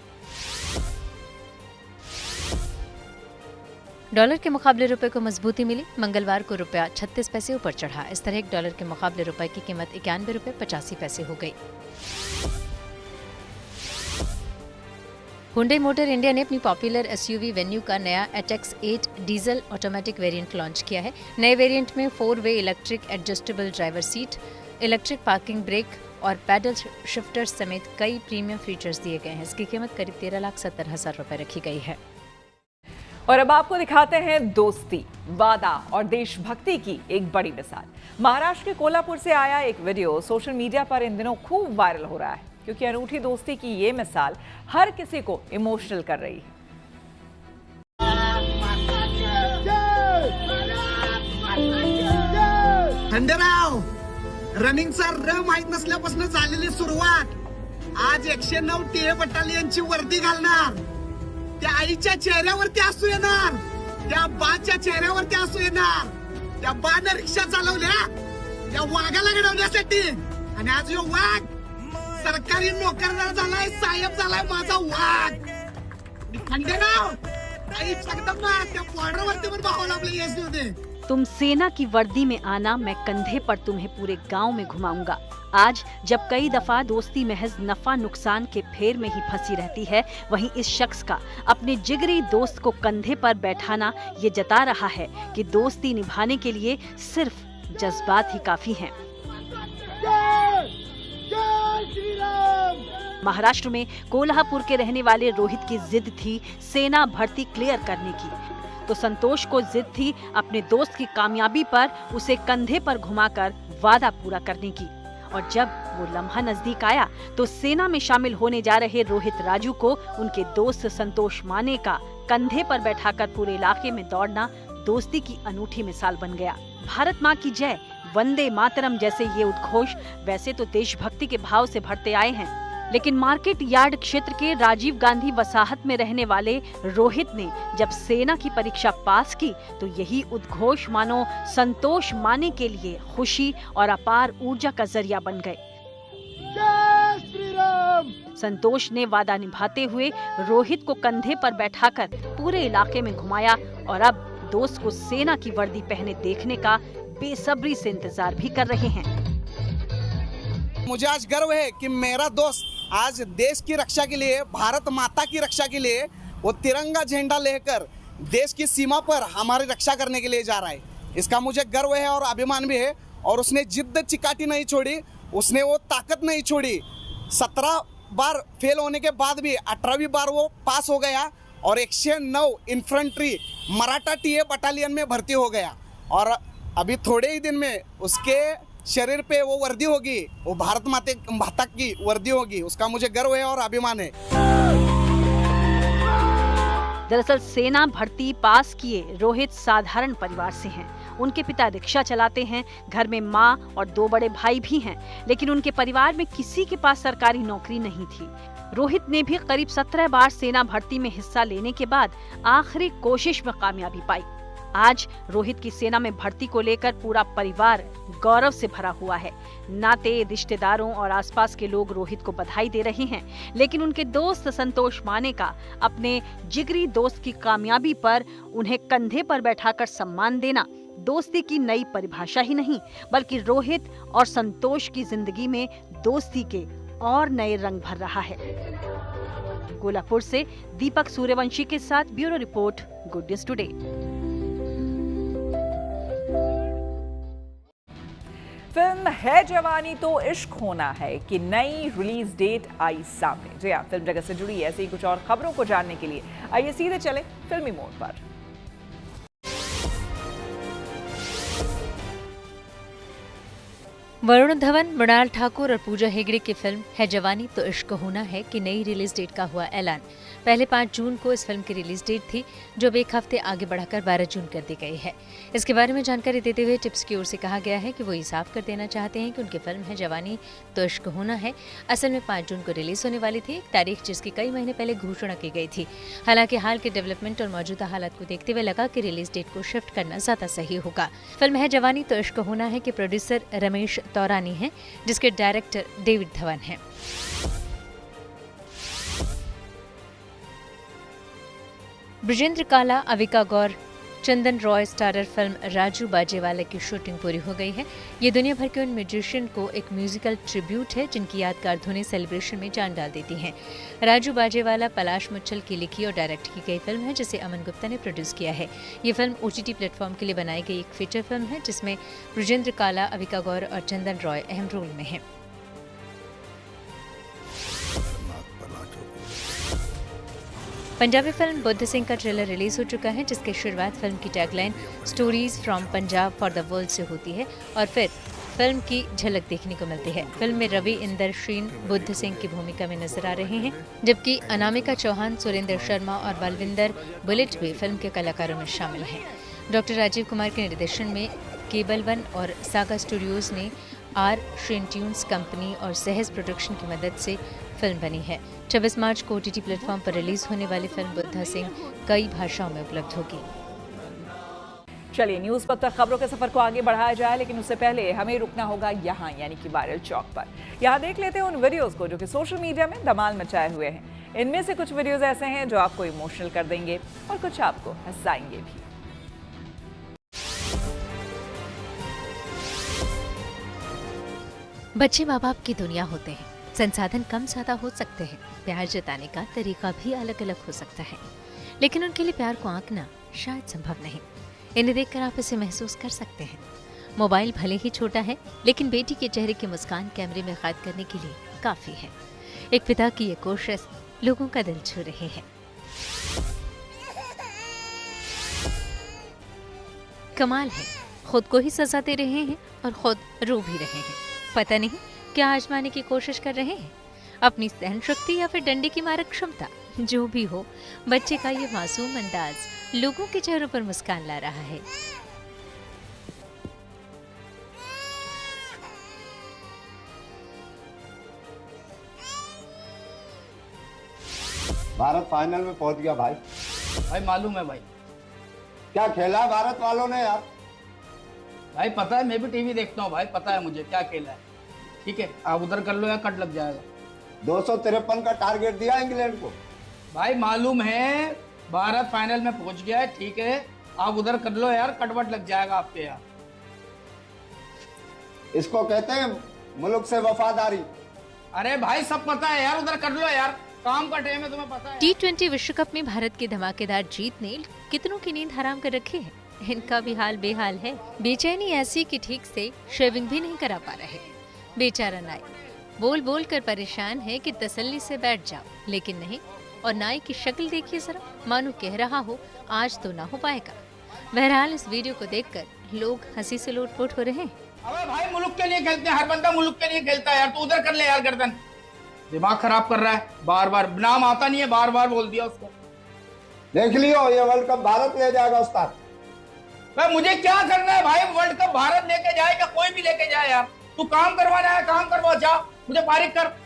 डॉलर के मुकाबले रुपए को मजबूती मिली। मंगलवार को रुपया 36 पैसे ऊपर चढ़ा। इस तरह 1 डॉलर के मुकाबले रुपए की कीमत 91 रुपये 85 पैसे हो गई। हुंडई मोटर इंडिया ने अपनी पॉपुलर एसयूवी वेन्यू का नया एटेक्स 8 डीजल ऑटोमेटिक वेरिएंट लॉन्च किया है। नए वेरिएंट में 4-वे electric adjustable driver seat, electric parking brake और पैडल शिफ्टर समेत कई प्रीमियम फीचर्स दिए गए हैं। इसकी कीमत करीब 13,70,000 रुपए रखी गई है। और अब आपको दिखाते हैं दोस्ती, वादा और देशभक्ति की एक बड़ी मिसाल। महाराष्ट्र के कोल्हापुर से आया एक वीडियो सोशल मीडिया पर इन दिनों खूब वायरल हो रहा है, क्योंकि अनूठी दोस्ती की ये मिसाल हर किसी को इमोशनल कर रही है। खंडेराव, रनिंगचा र माहित नसल्यापासून झालेली सुरुवात आज 109 टीए बटालियनची वर्दी घालणार। त्या आईच्या चेहऱ्यावरती हसू येणार, त्या बाच्या चेहऱ्यावरती हसू येणार। त्या बानं रिक्षा चालवल्या त्या वाघाला घडवण्यासाठी, आणि आज यो वाघ सरकारी नोकरदार झालाय, साहेब झालाय, माझा वाघ। खंडेराव, काही एकदम त्या बॉर्डरवरती पण भाव लागले येसमध्ये। तुम सेना की वर्दी में आना, मैं कंधे पर तुम्हें पूरे गांव में घुमाऊंगा। आज जब कई दफा दोस्ती महज नफा नुकसान के फेर में ही फंसी रहती है, वहीं इस शख्स का अपने जिगरी दोस्त को कंधे पर बैठाना ये जता रहा है कि दोस्ती निभाने के लिए सिर्फ जज्बात ही काफी हैं। महाराष्ट्र में कोल्हापुर के रहने वाले रोहित की जिद थी सेना भर्ती क्लियर करने की, तो संतोष को जिद थी अपने दोस्त की कामयाबी पर उसे कंधे पर घुमाकर वादा पूरा करने की। और जब वो लम्हा नजदीक आया तो सेना में शामिल होने जा रहे रोहित राजू को उनके दोस्त संतोष माने का कंधे पर बैठाकर पूरे इलाके में दौड़ना दोस्ती की अनूठी मिसाल बन गया। भारत माँ की जय, वंदे मातरम जैसे ये उद्घोष वैसे तो देशभक्ति के भाव से भरते आए हैं, लेकिन मार्केट यार्ड क्षेत्र के राजीव गांधी वसाहत में रहने वाले रोहित ने जब सेना की परीक्षा पास की तो यही उद्घोष मानो संतोष माने के लिए खुशी और अपार ऊर्जा का जरिया बन गए। संतोष ने वादा निभाते हुए रोहित को कंधे पर बैठाकर पूरे इलाके में घुमाया और अब दोस्त को सेना की वर्दी पहने देखने का बेसब्री से इंतजार भी कर रहे हैं। मुझे आज गर्व है कि मेरा दोस्त आज देश की रक्षा के लिए, भारत माता की रक्षा के लिए वो तिरंगा झंडा लेकर देश की सीमा पर हमारी रक्षा करने के लिए जा रहा है। इसका मुझे गर्व है और अभिमान भी है। और उसने जिद्द चिकाटी नहीं छोड़ी, उसने वो ताकत नहीं छोड़ी। 17 बार फेल होने के बाद भी 18वीं बार वो पास हो गया और 109 इन्फेंट्री मराठा टीए बटालियन में भर्ती हो गया। और अभी थोड़े ही दिन में उसके शरीर पे वो वर्दी होगी, वो भारत माता की वर्दी होगी। उसका मुझे गर्व है और अभिमान है। दरअसल सेना भर्ती पास किए रोहित साधारण परिवार से हैं। उनके पिता रिक्शा चलाते हैं, घर में माँ और 2 बड़े भाई भी हैं, लेकिन उनके परिवार में किसी के पास सरकारी नौकरी नहीं थी। रोहित ने भी करीब 17 बार सेना भर्ती में हिस्सा लेने के बाद आखिरी कोशिश में कामयाबी पाई। आज रोहित की सेना में भर्ती को लेकर पूरा परिवार गौरव से भरा हुआ है। नाते, रिश्तेदारों और आसपास के लोग रोहित को बधाई दे रहे हैं, लेकिन उनके दोस्त संतोष माने का अपने जिगरी दोस्त की कामयाबी पर उन्हें कंधे पर बैठाकर सम्मान देना दोस्ती की नई परिभाषा ही नहीं, बल्कि रोहित और संतोष की जिंदगी में दोस्ती के और नए रंग भर रहा है। कोल्हापुर से दीपक सूर्यवंशी के साथ bureau report, good news today. Film है जवानी तो इश्क होना है कि नई रिलीज डेट आई सामने। जी हाँ, फिल्म जगत से जुड़ी ऐसी कुछ और खबरों को जानने के लिए आइए सीधे चले फिल्मी मोड़ पर। वरुण धवन, मृणाल ठाकुर और पूजा हेगड़े की फिल्म है जवानी तो इश्क होना है कि नई रिलीज डेट का हुआ ऐलान। पहले 5 जून को इस फिल्म की रिलीज डेट थी, जो अब 1 हफ्ते आगे बढ़ाकर 12 जून कर दी गई है। इसके बारे में जानकारी देते हुए टिप्स की ओर से कहा गया है कि वो ये साफ कर देना चाहते हैं कि उनकी फिल्म है जवानी तो इश्क होना है असल में 5 जून को रिलीज होने वाली थी, एक तारीख जिसकी कई महीने पहले घोषणा की गई थी। हालांकि हाल के डेवलपमेंट और मौजूदा हालात को देखते हुए लगा कि रिलीज डेट को शिफ्ट करना ज्यादा सही होगा। फिल्म है जवानी तो इश्क होना है के प्रोड्यूसर रमेश तौरानी हैं, जिसके डायरेक्टर डेविड धवन हैं। ब्रिजेंद्र काला, अविका गौर, चंदन रॉय स्टारर फिल्म राजू बाजेवाला की शूटिंग पूरी हो गई है। ये दुनिया भर के उन म्यूजिशियन को एक म्यूजिकल ट्रिब्यूट है जिनकी यादगार धुनें सेलिब्रेशन में जान डाल देती हैं। राजू बाजेवाला पलाश मुच्छल की लिखी और डायरेक्ट की गई फिल्म है, जिसे अमन गुप्ता ने प्रोड्यूस किया है। ये फिल्म OTT प्लेटफॉर्म के लिए बनाई गई एक फीचर फिल्म है, जिसमें ब्रिजेंद्र काला, अविका गौर और चंदन रॉय अहम रोल में हैं। पंजाबी फिल्म बुद्ध सिंह का ट्रेलर रिलीज हो चुका है, जिसकी शुरुआत फिल्म की tagline stories from Punjab for the world से होती है और फिर फिल्म की झलक देखने को मिलती है। फिल्म में रवि इंदर शीन बुद्ध सिंह की भूमिका में नजर आ रहे हैं, जबकि अनामिका चौहान, सुरेंद्र शर्मा और बलविंदर बुलेट भी फिल्म के कलाकारों में शामिल हैं। डॉक्टर राजीव कुमार के निर्देशन में केबल वन और सागा स्टूडियोज ने आर श्रेन ट्यून्स कंपनी और सहज प्रोडक्शन की मदद से फिल्म बनी है। 26 मार्च को OTT प्लेटफॉर्म पर रिलीज होने वाली फिल्म बुद्ध सिंह कई भाषाओं में उपलब्ध होगी। चलिए न्यूज पर तक खबरों के सफर को आगे बढ़ाया जाए, लेकिन उससे पहले हमें रुकना होगा यहाँ, यानी कि वायरल चौक पर। यहाँ देख लेते हैं उन वीडियोस को जो कि सोशल मीडिया में धमाल मचाए हुए हैं। इनमें से कुछ वीडियोस ऐसे हैं जो आपको इमोशनल कर देंगे और कुछ आपको हंसाएंगे भी। बच्चे माँ बाप की दुनिया होते हैं, संसाधन कम ज्यादा हो सकते हैं, प्यार जताने का तरीका भी अलग अलग हो सकता है, लेकिन उनके लिए प्यार को आंकना शायद संभव नहीं। इन्हें देखकर आप इसे महसूस कर सकते हैं। मोबाइल भले ही छोटा है, लेकिन बेटी के चेहरे की मुस्कान कैमरे में कैद करने के लिए काफी है। एक पिता की ये कोशिश लोगों का दिल छू रही है। कमाल है, खुद को ही सजा दे रहे हैं और खुद रो भी रहे हैं। पता नहीं क्या आजमाने की कोशिश कर रहे हैं, अपनी सहन शक्ति या फिर डंडे की मारक क्षमता। जो भी हो, बच्चे का ये मासूम अंदाज लोगों के चेहरों पर मुस्कान ला रहा है। भारत फाइनल में पहुंच गया भाई। भाई मालूम है भाई। क्या खेला है भारत वालों ने यार? भाई पता है, मैं भी टीवी देखता हूँ भाई, पता है मुझे क्या खेला है। ठीक है, आप उधर कर लो या कट लग जाएगा। 253 का टारगेट दिया इंग्लैंड को। भाई मालूम है भारत फाइनल में पहुंच गया है, ठीक है, आप उधर कर लो यार, कटवट लग जाएगा आपके यार। इसको कहते हैं मुल्क से वफादारी। अरे भाई सब पता है यार, उधर कर लो यार, काम का टाइम है, तुम्हें पता है। T20 विश्व कप में भारत की धमाकेदार जीत ने कितनों की नींद हराम कर रखी है। इनका भी हाल बेहाल है। बेचैनी ऐसी कि ठीक से शेविंग भी नहीं करा पा रहे। बेचारा नाई बोल बोल कर परेशान है कि तसल्ली से बैठ जाओ, लेकिन नहीं। और नाई की शक्ल देखिए जरा, मानो कह रहा हो आज तो ना हो पाएगा। बहरहाल इस वीडियो को देखकर लोग हंसी से लोटपोट हो रहे हैं। अबे भाई मुल्क के लिए खेलते हैं, हर बंदा मुल्क के लिए खेलता है यार, तू उधर कर ले यार गर्दन। दिमाग खराब कर रहा है, बार बार नाम आता नहीं है, बार बार बोल दिया उसको। देख लियो, ये वर्ल्ड कप भारत ले जाएगा उस्ताद। भाई मुझे क्या करना है भाई, वर्ल्ड कप भारत लेके जाए या कोई भी लेके जाए यार, तू काम करवाना है काम करवा, जा मुझे फारिग कर।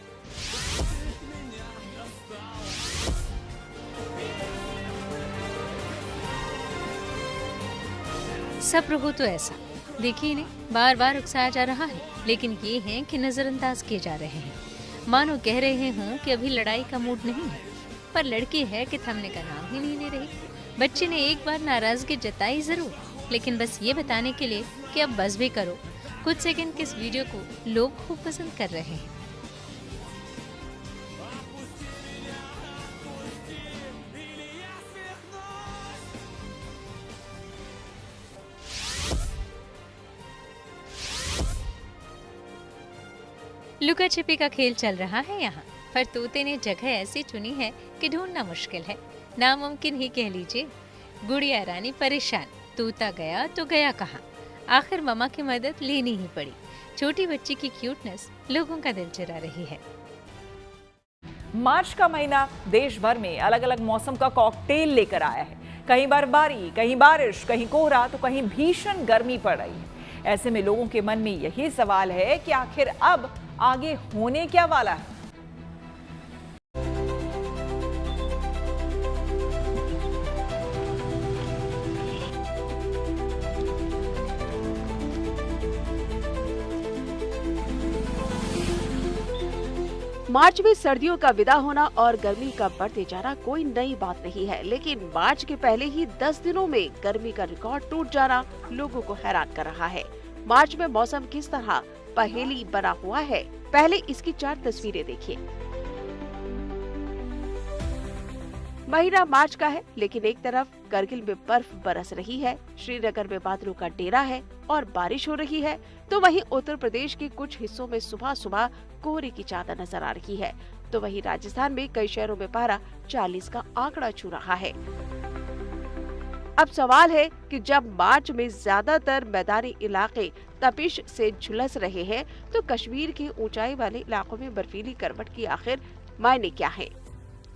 सब्र हो तो ऐसा देखिए, इन्हें बार बार उकसाया जा रहा है, लेकिन ये हैं कि नजरअंदाज किए जा रहे हैं। मानो कह रहे हों कि अभी लड़ाई का मूड नहीं है, पर लड़की है कि थमने का नाम ही नहीं ले रही। बच्चे ने एक बार नाराजगी जताई जरूर, लेकिन बस ये बताने के लिए कि अब बस भी करो। कुछ सेकंड के इस वीडियो को लोग खूब पसंद कर रहे हैं। लुका छिपी का खेल चल रहा है यहाँ, पर तोते ने जगह ऐसी चुनी है कि ढूंढना मुश्किल है, नामुमकिन ही कह लीजिए। गुड़िया रानी परेशान, तोता गया तो गया कहाँ। आखिर मम्मा की मदद लेनी ही पड़ी। छोटी बच्ची की क्यूटनेस लोगों का दिल चुरा रही है। मार्च का महीना देश भर में अलग अलग मौसम का कॉकटेल लेकर आया है। कहीं बर्फबारी, कहीं बारिश, कहीं कोहरा तो कहीं भीषण गर्मी पड़ रही है। ऐसे में लोगों के मन में यही सवाल है कि आखिर अब आगे होने क्या वाला है। मार्च में सर्दियों का विदा होना और गर्मी का बढ़ते जाना कोई नई बात नहीं है, लेकिन मार्च के पहले ही 10 दिनों में गर्मी का रिकॉर्ड टूट जाना लोगों को हैरान कर रहा है। मार्च में मौसम किस तरह पहेली बना हुआ है, पहले इसकी 4 तस्वीरें देखिए। महीना मार्च का है, लेकिन एक तरफ करगिल में बर्फ बरस रही है, श्रीनगर में बादलों का डेरा है और बारिश हो रही है, तो वहीं उत्तर प्रदेश के कुछ हिस्सों में सुबह सुबह कोहरे की चादर नजर आ रही है, तो वहीं राजस्थान में कई शहरों में पारा 40 का आंकड़ा छू रहा है। अब सवाल है कि जब मार्च में ज्यादातर मैदानी इलाके तपिश से झुलस रहे हैं, तो कश्मीर के ऊंचाई वाले इलाकों में बर्फीली करवट की आखिर मायने क्या है।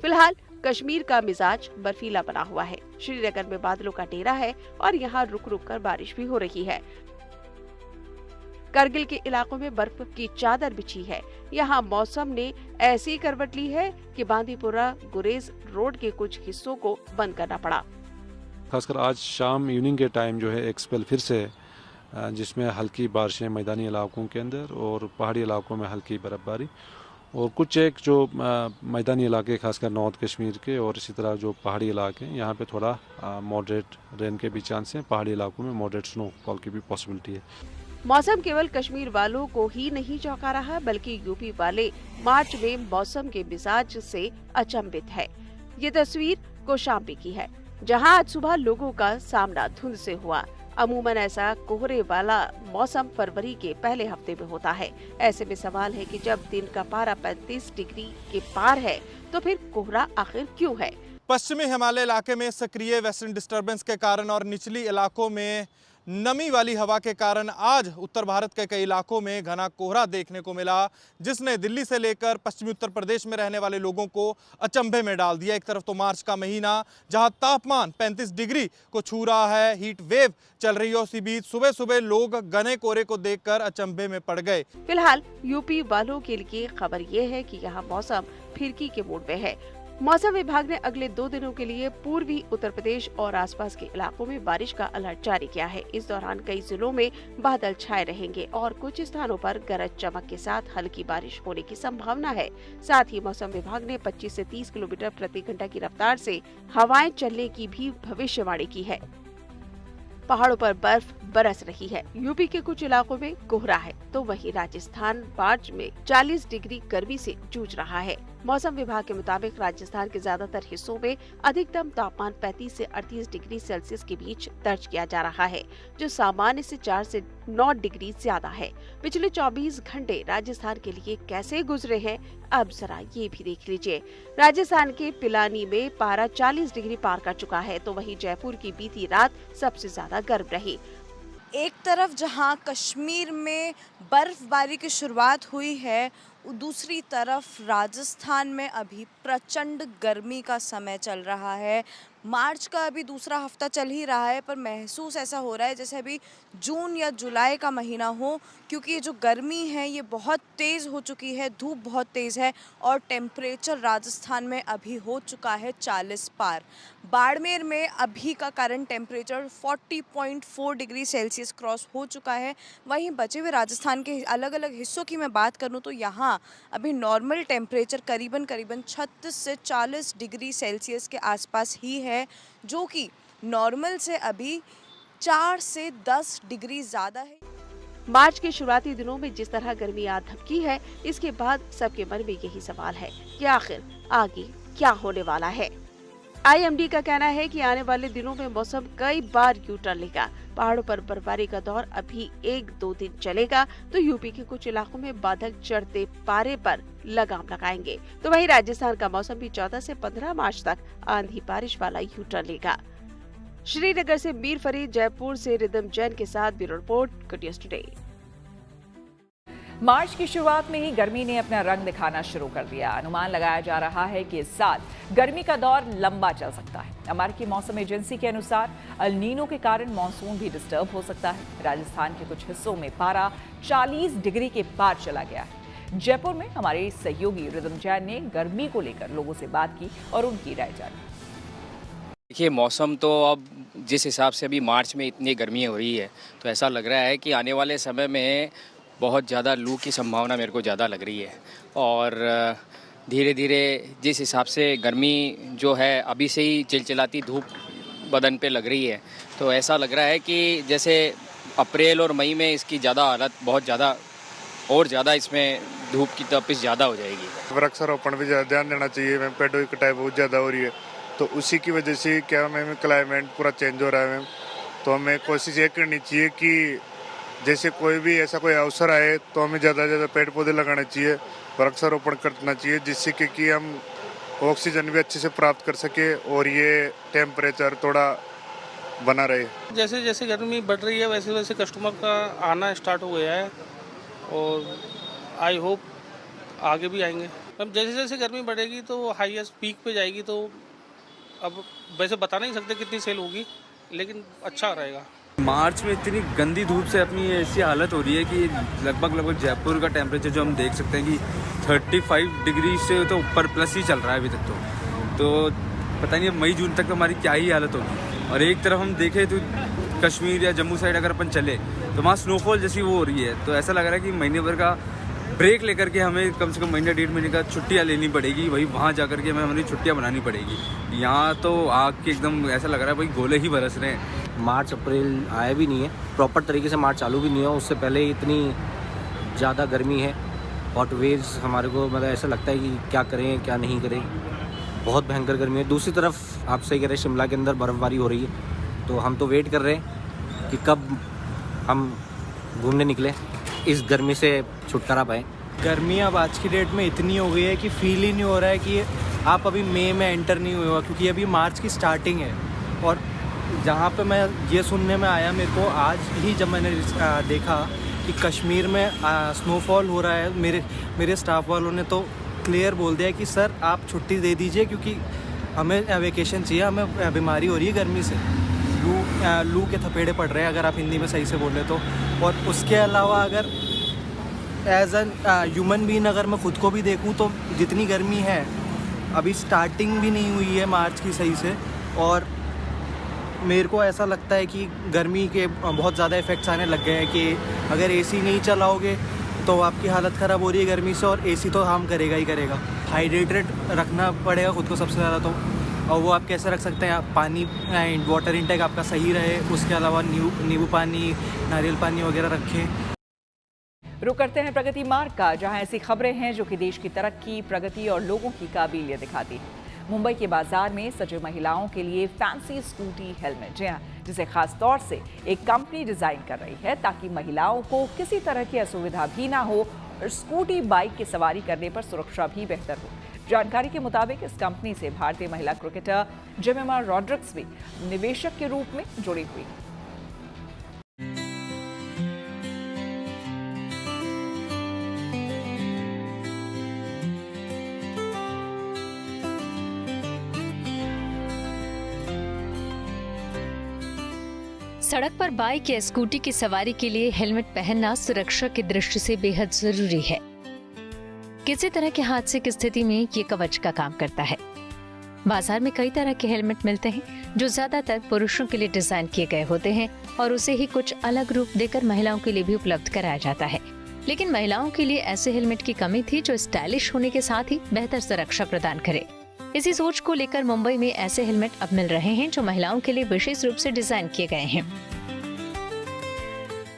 फिलहाल कश्मीर का मिजाज बर्फीला बना हुआ है। श्रीनगर में बादलों का डेरा है और यहाँ रुक रुक कर बारिश भी हो रही है। करगिल के इलाकों में बर्फ की चादर बिछी है। यहाँ मौसम ने ऐसी करवट ली है कि बांदीपुरा गुरेज रोड के कुछ हिस्सों को बंद करना पड़ा। खासकर आज शाम इवनिंग के टाइम जो है एक स्पेल फिर से, जिसमें हल्की बारिशें मैदानी इलाकों के अंदर और पहाड़ी इलाकों में हल्की बर्फबारी, और कुछ एक जो मैदानी इलाके खासकर नॉर्थ कश्मीर के और इसी तरह जो पहाड़ी इलाके हैं, यहाँ पे थोड़ा मॉडरेट रेन के भी चांस हैं। पहाड़ी इलाकों में मॉडरेट स्नोफॉल की भी पॉसिबिलिटी है। मौसम केवल कश्मीर वालों को ही नहीं चौंका रहा, बल्कि यूपी वाले मार्च में मौसम के मिजाज से अचंभित है। ये तस्वीर कौशाम्बी की है, जहां आज सुबह लोगों का सामना धुंध से हुआ। अमूमन ऐसा कोहरे वाला मौसम फरवरी के पहले हफ्ते में होता है। ऐसे में सवाल है कि जब दिन का पारा 35 डिग्री के पार है, तो फिर कोहरा आखिर क्यों है। पश्चिमी हिमालय इलाके में सक्रिय वेस्टर्न डिस्टर्बेंस के कारण और निचली इलाकों में नमी वाली हवा के कारण आज उत्तर भारत के कई इलाकों में घना कोहरा देखने को मिला, जिसने दिल्ली से लेकर पश्चिमी उत्तर प्रदेश में रहने वाले लोगों को अचंभे में डाल दिया। एक तरफ तो मार्च का महीना जहां तापमान 35 डिग्री को छू रहा है, हीट वेव चल रही है, उसी बीच सुबह सुबह लोग घने कोहरे को देखकर अचंभे में पड़ गए। फिलहाल यूपी वालों के लिए खबर ये है कि यहाँ मौसम फिरकी के मूड में है। मौसम विभाग ने अगले 2 दिनों के लिए पूर्वी उत्तर प्रदेश और आसपास के इलाकों में बारिश का अलर्ट जारी किया है। इस दौरान कई जिलों में बादल छाए रहेंगे और कुछ स्थानों पर गरज चमक के साथ हल्की बारिश होने की संभावना है। साथ ही मौसम विभाग ने 25 से 30 किलोमीटर प्रति घंटा की रफ्तार से हवाएं चलने की भी भविष्यवाणी की है। पहाड़ों पर बर्फ बरस रही है। यूपी के कुछ इलाकों में कोहरा है, तो वहीं राजस्थान मार्च में 40 डिग्री गर्मी से जूझ रहा है। मौसम विभाग के मुताबिक राजस्थान के ज्यादातर हिस्सों में अधिकतम तापमान 35 से 38 डिग्री सेल्सियस के बीच दर्ज किया जा रहा है, जो सामान्य से 4 से 9 डिग्री ज्यादा है। पिछले 24 घंटे राजस्थान के लिए कैसे गुजरे हैं, अब जरा ये भी देख लीजिए। राजस्थान के पिलानी में पारा 40 डिग्री पार कर चुका है, तो वहीं जयपुर की बीती रात सबसे ज्यादा गर्म रही। एक तरफ जहां कश्मीर में बर्फबारी की शुरुआत हुई है, दूसरी तरफ राजस्थान में अभी प्रचंड गर्मी का समय चल रहा है। मार्च का अभी दूसरा हफ्ता चल ही रहा है, पर महसूस ऐसा हो रहा है जैसे अभी जून या जुलाई का महीना हो, क्योंकि ये जो गर्मी है ये बहुत तेज़ हो चुकी है, धूप बहुत तेज़ है और टेम्परेचर राजस्थान में अभी हो चुका है 40 पार। बाड़मेर में अभी का current temperature 40.4 degree Celsius cross हो चुका है। वहीं बचे हुए राजस्थान के अलग अलग हिस्सों की मैं बात करूँ तो यहाँ अभी नॉर्मल टेम्परेचर करीबन 36 से 40 डिग्री सेल्सियस के आसपास ही है, जो कि नॉर्मल से अभी 4 से 10 डिग्री ज़्यादा है। मार्च के शुरुआती दिनों में जिस तरह गर्मी आ धमकी है, इसके बाद सबके मन में यही सवाल है कि आखिर आगे क्या होने वाला है। IMD का कहना है कि आने वाले दिनों में मौसम कई बार यू टर्न लेगा। पहाड़ों पर बर्फबारी का दौर अभी 1-2 दिन चलेगा, तो यूपी के कुछ इलाकों में बादल चढ़ते पारे पर लगाम लगाएंगे। तो वहीं राजस्थान का मौसम भी 14 से 15 मार्च तक आंधी बारिश वाला यू टर्न लेगा। श्रीनगर से मीर फरीद, जयपुर से रिदम जैन के साथ bureau report, good news today. मार्च की शुरुआत में ही गर्मी ने अपना रंग दिखाना शुरू कर दिया। अनुमान लगाया जा रहा है कि इस साल गर्मी का दौर लंबा चल सकता है। अमेरिकी मौसम एजेंसी के अनुसार अल नीनो के कारण मानसून भी डिस्टर्ब हो सकता है। राजस्थान के कुछ हिस्सों में पारा 40 डिग्री के पार चला गया है। जयपुर में हमारे सहयोगी रिदम जैन ने गर्मी को लेकर लोगों से बात की और उनकी राय जानी। देखिए, मौसम तो अब जिस हिसाब से अभी मार्च में इतनी गर्मी हो रही है, तो ऐसा लग रहा है कि आने वाले समय में बहुत ज़्यादा लू की संभावना मेरे को ज़्यादा लग रही है। और धीरे धीरे जिस हिसाब से गर्मी जो है अभी से ही चिलचिलाती धूप बदन पे लग रही है, तो ऐसा लग रहा है कि जैसे अप्रैल और मई में इसकी ज़्यादा हालत बहुत ज़्यादा और ज़्यादा इसमें धूप की तपिश ज़्यादा हो जाएगी। वृक्षारोपण भी ज़्यादा ध्यान देना चाहिए। मैम पेड़ों की कटाई बहुत ज़्यादा हो रही है, तो उसी की वजह से क्या मैम क्लाइमेट पूरा चेंज हो रहा है मैम। तो हमें कोशिश ये करनी चाहिए कि जैसे कोई भी ऐसा कोई अवसर आए तो हमें ज़्यादा से ज़्यादा पेड़ पौधे लगाने चाहिए, वृक्षारोपण करना चाहिए, जिससे कि हम ऑक्सीजन भी अच्छे से प्राप्त कर सके और ये टेम्परेचर थोड़ा बना रहे। जैसे जैसे गर्मी बढ़ रही है वैसे वैसे कस्टमर का आना स्टार्ट हो गया है और आई होप आगे भी आएंगे। अब जैसे जैसे गर्मी बढ़ेगी तो हाईएस्ट पीक पे जाएगी, तो अब वैसे बता नहीं सकते कितनी सेल होगी, लेकिन अच्छा रहेगा। मार्च में इतनी गंदी धूप से अपनी ऐसी हालत हो रही है कि लगभग जयपुर का टेम्परेचर जो हम देख सकते हैं कि 35 डिग्री से तो ऊपर प्लस ही चल रहा है अभी तक। तो पता नहीं मई जून तक हमारी क्या ही हालत होगी। और एक तरफ हम देखें तो कश्मीर या जम्मू साइड अगर अपन चले तो वहाँ स्नोफॉल जैसी वो हो रही है। तो ऐसा लग रहा है कि महीने भर का ब्रेक लेकर के हमें कम से कम महीने 1.5 महीने का छुट्टियाँ लेनी पड़ेगी। वही वहाँ जा कर के हमें हमारी छुट्टियाँ बनानी पड़ेगी। यहाँ तो आग के एकदम ऐसा लग रहा है भाई गोले ही बरस रहे हैं। मार्च अप्रैल आया भी नहीं है, प्रॉपर तरीके से मार्च चालू भी नहीं है। उससे पहले इतनी ज़्यादा गर्मी है, हॉट वेव्स हमारे को मतलब ऐसा लगता है कि क्या करें क्या नहीं करें, बहुत भयंकर गर्मी है। दूसरी तरफ आप सही कह रहे हैं, शिमला के अंदर बर्फ़बारी हो रही है, तो हम तो वेट कर रहे हैं कि कब हम घूमने निकले, इस गर्मी से छुटकारा पाएँ। गर्मी अब आज की डेट में इतनी हो गई है कि फील ही नहीं हो रहा है कि आप अभी मई में एंटर नहीं हुए हो, क्योंकि अभी मार्च की स्टार्टिंग है। और जहाँ पे मैं ये सुनने में आया मेरे को आज ही, जब मैंने देखा कि कश्मीर में स्नोफॉल हो रहा है, मेरे स्टाफ वालों ने तो क्लियर बोल दिया कि सर आप छुट्टी दे दीजिए, क्योंकि हमें वेकेशन चाहिए, हमें बीमारी हो रही है गर्मी से, लू के थपेड़े पड़ रहे हैं अगर आप हिंदी में सही से बोले तो। और उसके अलावा अगर एज एन ह्यूमन बीइंग अगर मैं ख़ुद को भी देखूं तो जितनी गर्मी है अभी स्टार्टिंग भी नहीं हुई है मार्च की सही से, और मेरे को ऐसा लगता है कि गर्मी के बहुत ज़्यादा इफ़ेक्ट्स आने लग गए हैं कि अगर एसी नहीं चलाओगे तो आपकी हालत ख़राब हो रही है गर्मी से, और एसी तो काम करेगा ही करेगा। हाइड्रेटेड रखना पड़ेगा खुद को सबसे ज़्यादा तो, और वो आप कैसे रख सकते हैं? आप पानी, वाटर इंटेक आपका सही रहे, उसके अलावा नींबू पानी, नारियल पानी वगैरह रखें। रुक करते हैं प्रगति मार्ग का, जहां ऐसी खबरें हैं जो कि देश की तरक्की, प्रगति और लोगों की काबिलियत दिखाती हैं। मुंबई के बाजार में सजे महिलाओं के लिए फैंसी स्कूटी हेलमेट, जी हाँ, जिसे खास तौर से एक कंपनी डिजाइन कर रही है ताकि महिलाओं को किसी तरह की असुविधा भी ना हो और स्कूटी बाइक की सवारी करने पर सुरक्षा भी बेहतर हो। जानकारी के मुताबिक इस कंपनी से भारतीय महिला क्रिकेटर जेमिमा रॉड्रिक्स भी निवेशक के रूप में जुड़ी हुई। सड़क पर बाइक या स्कूटी की सवारी के लिए हेलमेट पहनना सुरक्षा की दृष्टि से बेहद जरूरी है। किसी तरह के हादसे की स्थिति में ये कवच का काम करता है। बाजार में कई तरह के हेलमेट मिलते हैं जो ज्यादातर पुरुषों के लिए डिजाइन किए गए होते हैं और उसे ही कुछ अलग रूप देकर महिलाओं के लिए भी उपलब्ध कराया जाता है। लेकिन महिलाओं के लिए ऐसे हेलमेट की कमी थी जो स्टाइलिश होने के साथ ही बेहतर सुरक्षा प्रदान करे। इसी सोच को लेकर मुंबई में ऐसे हेलमेट अब मिल रहे हैं जो महिलाओं के लिए विशेष रूप से डिजाइन किए गए हैं।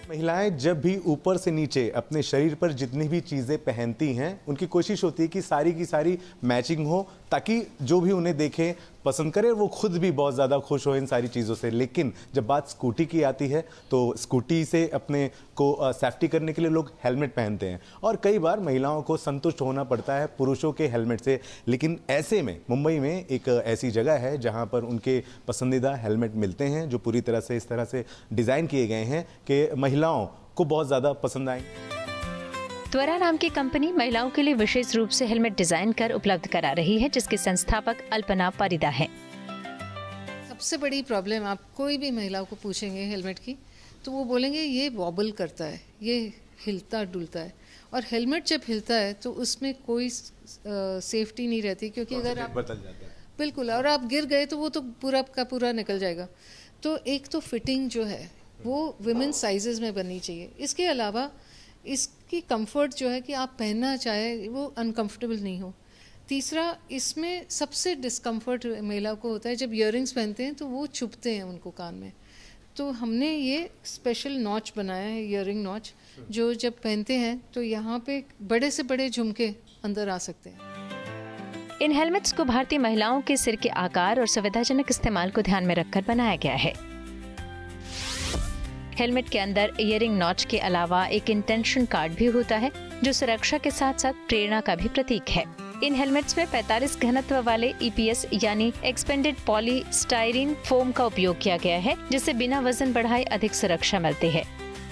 महिलाएं जब भी ऊपर से नीचे अपने शरीर पर जितनी भी चीजें पहनती हैं, उनकी कोशिश होती है कि सारी की सारी मैचिंग हो, ताकि जो भी उन्हें देखे पसंद करे, वो खुद भी बहुत ज़्यादा खुश हो इन सारी चीज़ों से। लेकिन जब बात स्कूटी की आती है तो स्कूटी से अपने को सेफ्टी करने के लिए लोग हेलमेट पहनते हैं, और कई बार महिलाओं को संतुष्ट होना पड़ता है पुरुषों के हेलमेट से। लेकिन ऐसे में मुंबई में एक ऐसी जगह है जहां पर उनके पसंदीदा हेलमेट मिलते हैं जो पूरी तरह से इस तरह से डिज़ाइन किए गए हैं कि महिलाओं को बहुत ज़्यादा पसंद आएंगे। त्वरा नाम की कंपनी महिलाओं के लिए विशेष रूप से हेलमेट डिजाइन कर उपलब्ध करा रही है, जिसके संस्थापक अल्पना परिदा है। सबसे बड़ी प्रॉब्लम आप कोई भी महिलाओं को पूछेंगे हेलमेट की तो वो बोलेंगे ये वॉबल करता है, ये हिलता डुलता है, और हेलमेट जब हिलता है तो उसमें कोई सेफ्टी नहीं रहती, क्योंकि अगर आप बिल्कुल और आप गिर गए तो वो तो पूरा का पूरा निकल जाएगा। तो एक तो फिटिंग जो है वो विमेन साइजेस में बननी चाहिए। इसके अलावा इसकी कंफर्ट जो है कि आप पहनना चाहे वो अनकंफर्टेबल नहीं हो। तीसरा, इसमें सबसे डिस्कम्फर्ट महिला को होता है जब इयररिंग्स पहनते हैं तो वो चुभते हैं उनको कान में। तो हमने ये स्पेशल नॉच बनाया है, इयररिंग नॉच, जो जब पहनते हैं तो यहाँ पे बड़े से बड़े झुमके अंदर आ सकते हैं। इन हेलमेट्स को भारतीय महिलाओं के सिर के आकार और सुविधाजनक इस्तेमाल को ध्यान में रखकर बनाया गया है। हेलमेट के अंदर इयरिंग नॉच के अलावा एक इंटेंशन कार्ड भी होता है जो सुरक्षा के साथ साथ प्रेरणा का भी प्रतीक है। इन हेलमेट्स में 45 घनत्व वाले EPS यानी एक्सपेंडेड पॉलीस्टाइरीन फोम का उपयोग किया गया है, जिससे बिना वजन बढ़ाए अधिक सुरक्षा मिलती है।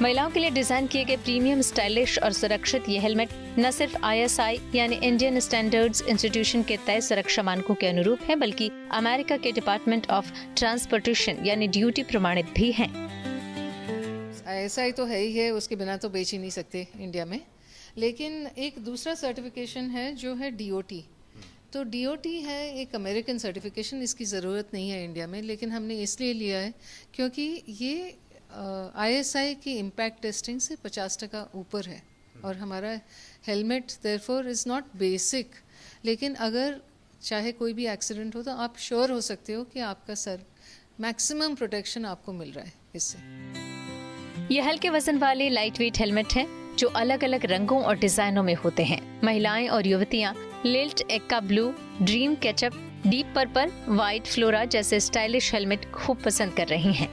महिलाओं के लिए डिजाइन किए गए प्रीमियम, स्टाइलिश और सुरक्षित ये हेलमेट न सिर्फ ISI यानी इंडियन स्टैंडर्ड्स इंस्टीट्यूशन के तय सुरक्षा मानकों के अनुरूप है, बल्कि अमेरिका के डिपार्टमेंट ऑफ ट्रांसपोर्टेशन यानी ड्यूटी प्रमाणित भी हैं। ISI तो है ही है, उसके बिना तो बेच ही नहीं सकते इंडिया में। लेकिन एक दूसरा सर्टिफिकेशन है जो है DOT। तो DOT है एक अमेरिकन सर्टिफिकेशन, इसकी ज़रूरत नहीं है इंडिया में, लेकिन हमने इसलिए लिया है क्योंकि ये ISI की इम्पैक्ट टेस्टिंग से 50% ऊपर है, और हमारा helmet therefore is not basic. लेकिन अगर चाहे कोई भी एक्सीडेंट हो तो आप श्योर हो सकते हो कि आपका सर मैक्सिमम प्रोटेक्शन आपको मिल रहा है इससे। ये हल्के वजन वाले लाइट वेट हेलमेट हैं जो अलग अलग रंगों और डिजाइनों में होते हैं। महिलाएं और युवतियां lilt Ekka blue, dream ketchup, deep purple, white flora जैसे स्टाइलिश हेलमेट खूब पसंद कर रही हैं।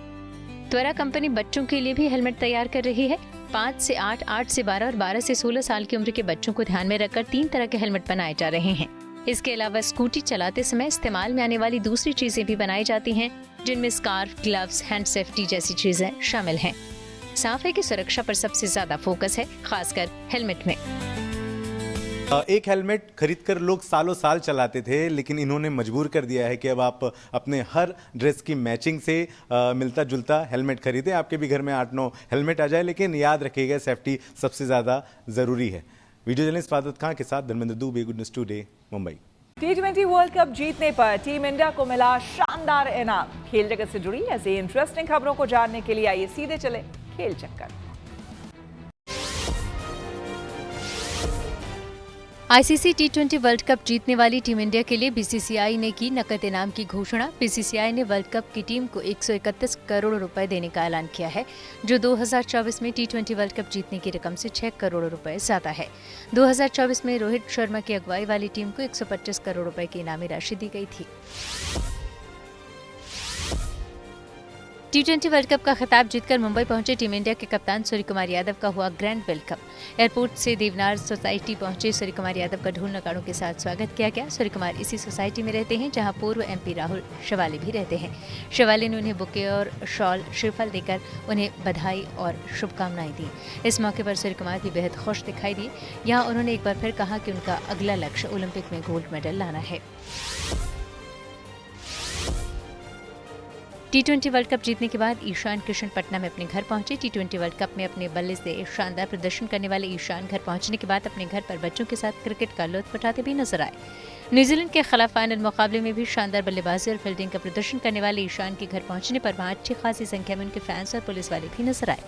त्वरा कंपनी बच्चों के लिए भी हेलमेट तैयार कर रही है। 5 से 8, 8 से 12 और 12 से 16 साल की उम्र के बच्चों को ध्यान में रखकर 3 तरह के हेलमेट बनाए जा रहे हैं। इसके अलावा स्कूटी चलाते समय इस्तेमाल में आने वाली दूसरी चीजें भी बनाई जाती हैं, जिनमें स्कार्फ, ग्लव्स, हैंड सेफ्टी जैसी चीजें शामिल हैं। साफ है कि सुरक्षा पर सबसे ज्यादा फोकस है, खासकर हेलमेट में। एक हेलमेट खरीदकर लोग सालों साल चलाते थे, लेकिन इन्होंने मजबूर कर दिया है कि अब आप अपने हर ड्रेस की मैचिंग से मिलता जुलता हेलमेट खरीदें। आपके भी घर में 8-9 हेलमेट आ जाए, लेकिन याद रखिएगा सेफ्टी सबसे ज़्यादा ज़रूरी है। वीडियो जर्नलिस्ट फादत खां के साथ Dharmendra Dubey, good news today, Mumbai. T20 world cup जीतने पर टीम इंडिया को मिला शानदार इनाम। खेल जगत से जुड़ी ऐसी इंटरेस्टिंग खबरों को जानने के लिए आइए सीधे चले खेल चक्कर। आईसीसी T20 वर्ल्ड कप जीतने वाली टीम इंडिया के लिए बीसीसीआई ने की नकद इनाम की घोषणा। बीसीसीआई ने वर्ल्ड कप की टीम को 131 करोड़ रुपए देने का ऐलान किया है, जो 2024 में T20 वर्ल्ड कप जीतने की रकम से 6 करोड़ रुपए ज्यादा है। 2024 में रोहित शर्मा की अगुवाई वाली टीम को 125 करोड़ रुपए की इनामी राशि दी गई थी। T20 वर्ल्ड कप का खिताब जीतकर मुंबई पहुंचे टीम इंडिया के कप्तान सूर्यकुमार यादव का हुआ ग्रैंड वेलकम। एयरपोर्ट से देवनार सोसाइटी पहुंचे सूर्यकुमार यादव का ढोल नगाड़ों के साथ स्वागत किया गया। सूर्यकुमार इसी सोसाइटी में रहते हैं जहां पूर्व MP राहुल शेवाली भी रहते हैं। शेवाली ने उन्हें बुके और शॉल श्रीफल देकर उन्हें बधाई और शुभकामनाएं दी। इस मौके पर सूर्यकुमार भी बेहद खुश दिखाई दिए। यहाँ उन्होंने एक बार फिर कहा कि उनका अगला लक्ष्य ओलंपिक में गोल्ड मेडल लाना है। T20 वर्ल्ड कप जीतने के बाद ईशान किशन पटना में अपने घर पहुंचे। T20 वर्ल्ड कप में अपने बल्ले से शानदार प्रदर्शन करने वाले ईशान घर पहुंचने के बाद अपने घर पर बच्चों के साथ क्रिकेट का लुत्फ उठाते भी नजर आए। न्यूजीलैंड के खिलाफ फाइनल मुकाबले में भी शानदार बल्लेबाजी और फील्डिंग का प्रदर्शन करने वाले ईशान के घर पहुंचने पर वहां अच्छी खासी संख्या में उनके फैंस और पुलिस वाले भी नजर आए।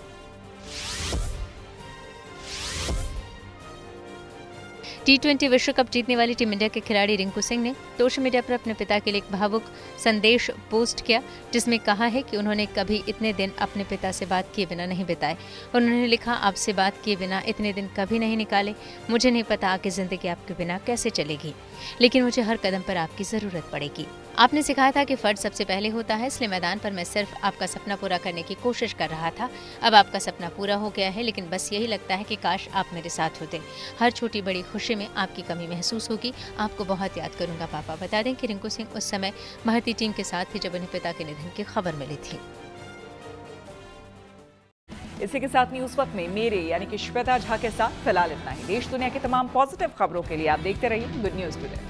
T20 विश्व कप जीतने वाली टीम इंडिया के खिलाड़ी रिंकू सिंह ने सोशल मीडिया पर अपने पिता के लिए एक भावुक संदेश पोस्ट किया, जिसमें कहा है कि उन्होंने कभी इतने दिन अपने पिता से बात किए बिना नहीं बिताए। उन्होंने लिखा, आपसे बात किए बिना इतने दिन कभी नहीं निकाले। मुझे नहीं पता आगे जिंदगी आपके बिना कैसे चलेगी, लेकिन मुझे हर कदम पर आपकी जरूरत पड़ेगी। आपने सिखाया था कि फर्ज सबसे पहले होता है, इसलिए मैदान पर मैं सिर्फ आपका सपना पूरा करने की कोशिश कर रहा था। अब आपका सपना पूरा हो गया है, लेकिन बस यही लगता है कि काश आप मेरे साथ होते। हर छोटी बड़ी खुशी में आपकी कमी महसूस होगी। आपको बहुत याद करूंगा पापा। बता दें कि रिंकू सिंह उस समय भारतीय टीम के साथ थे जब उन्हें पिता के निधन की खबर मिली थी। इसी के साथ न्यूज वक्त में मेरे यानी कि श्वेता झा के साथ फिलहाल इतना ही। देश दुनिया की तमाम पॉजिटिव खबरों के लिए आप देखते रहिए गुड न्यूज टुडे।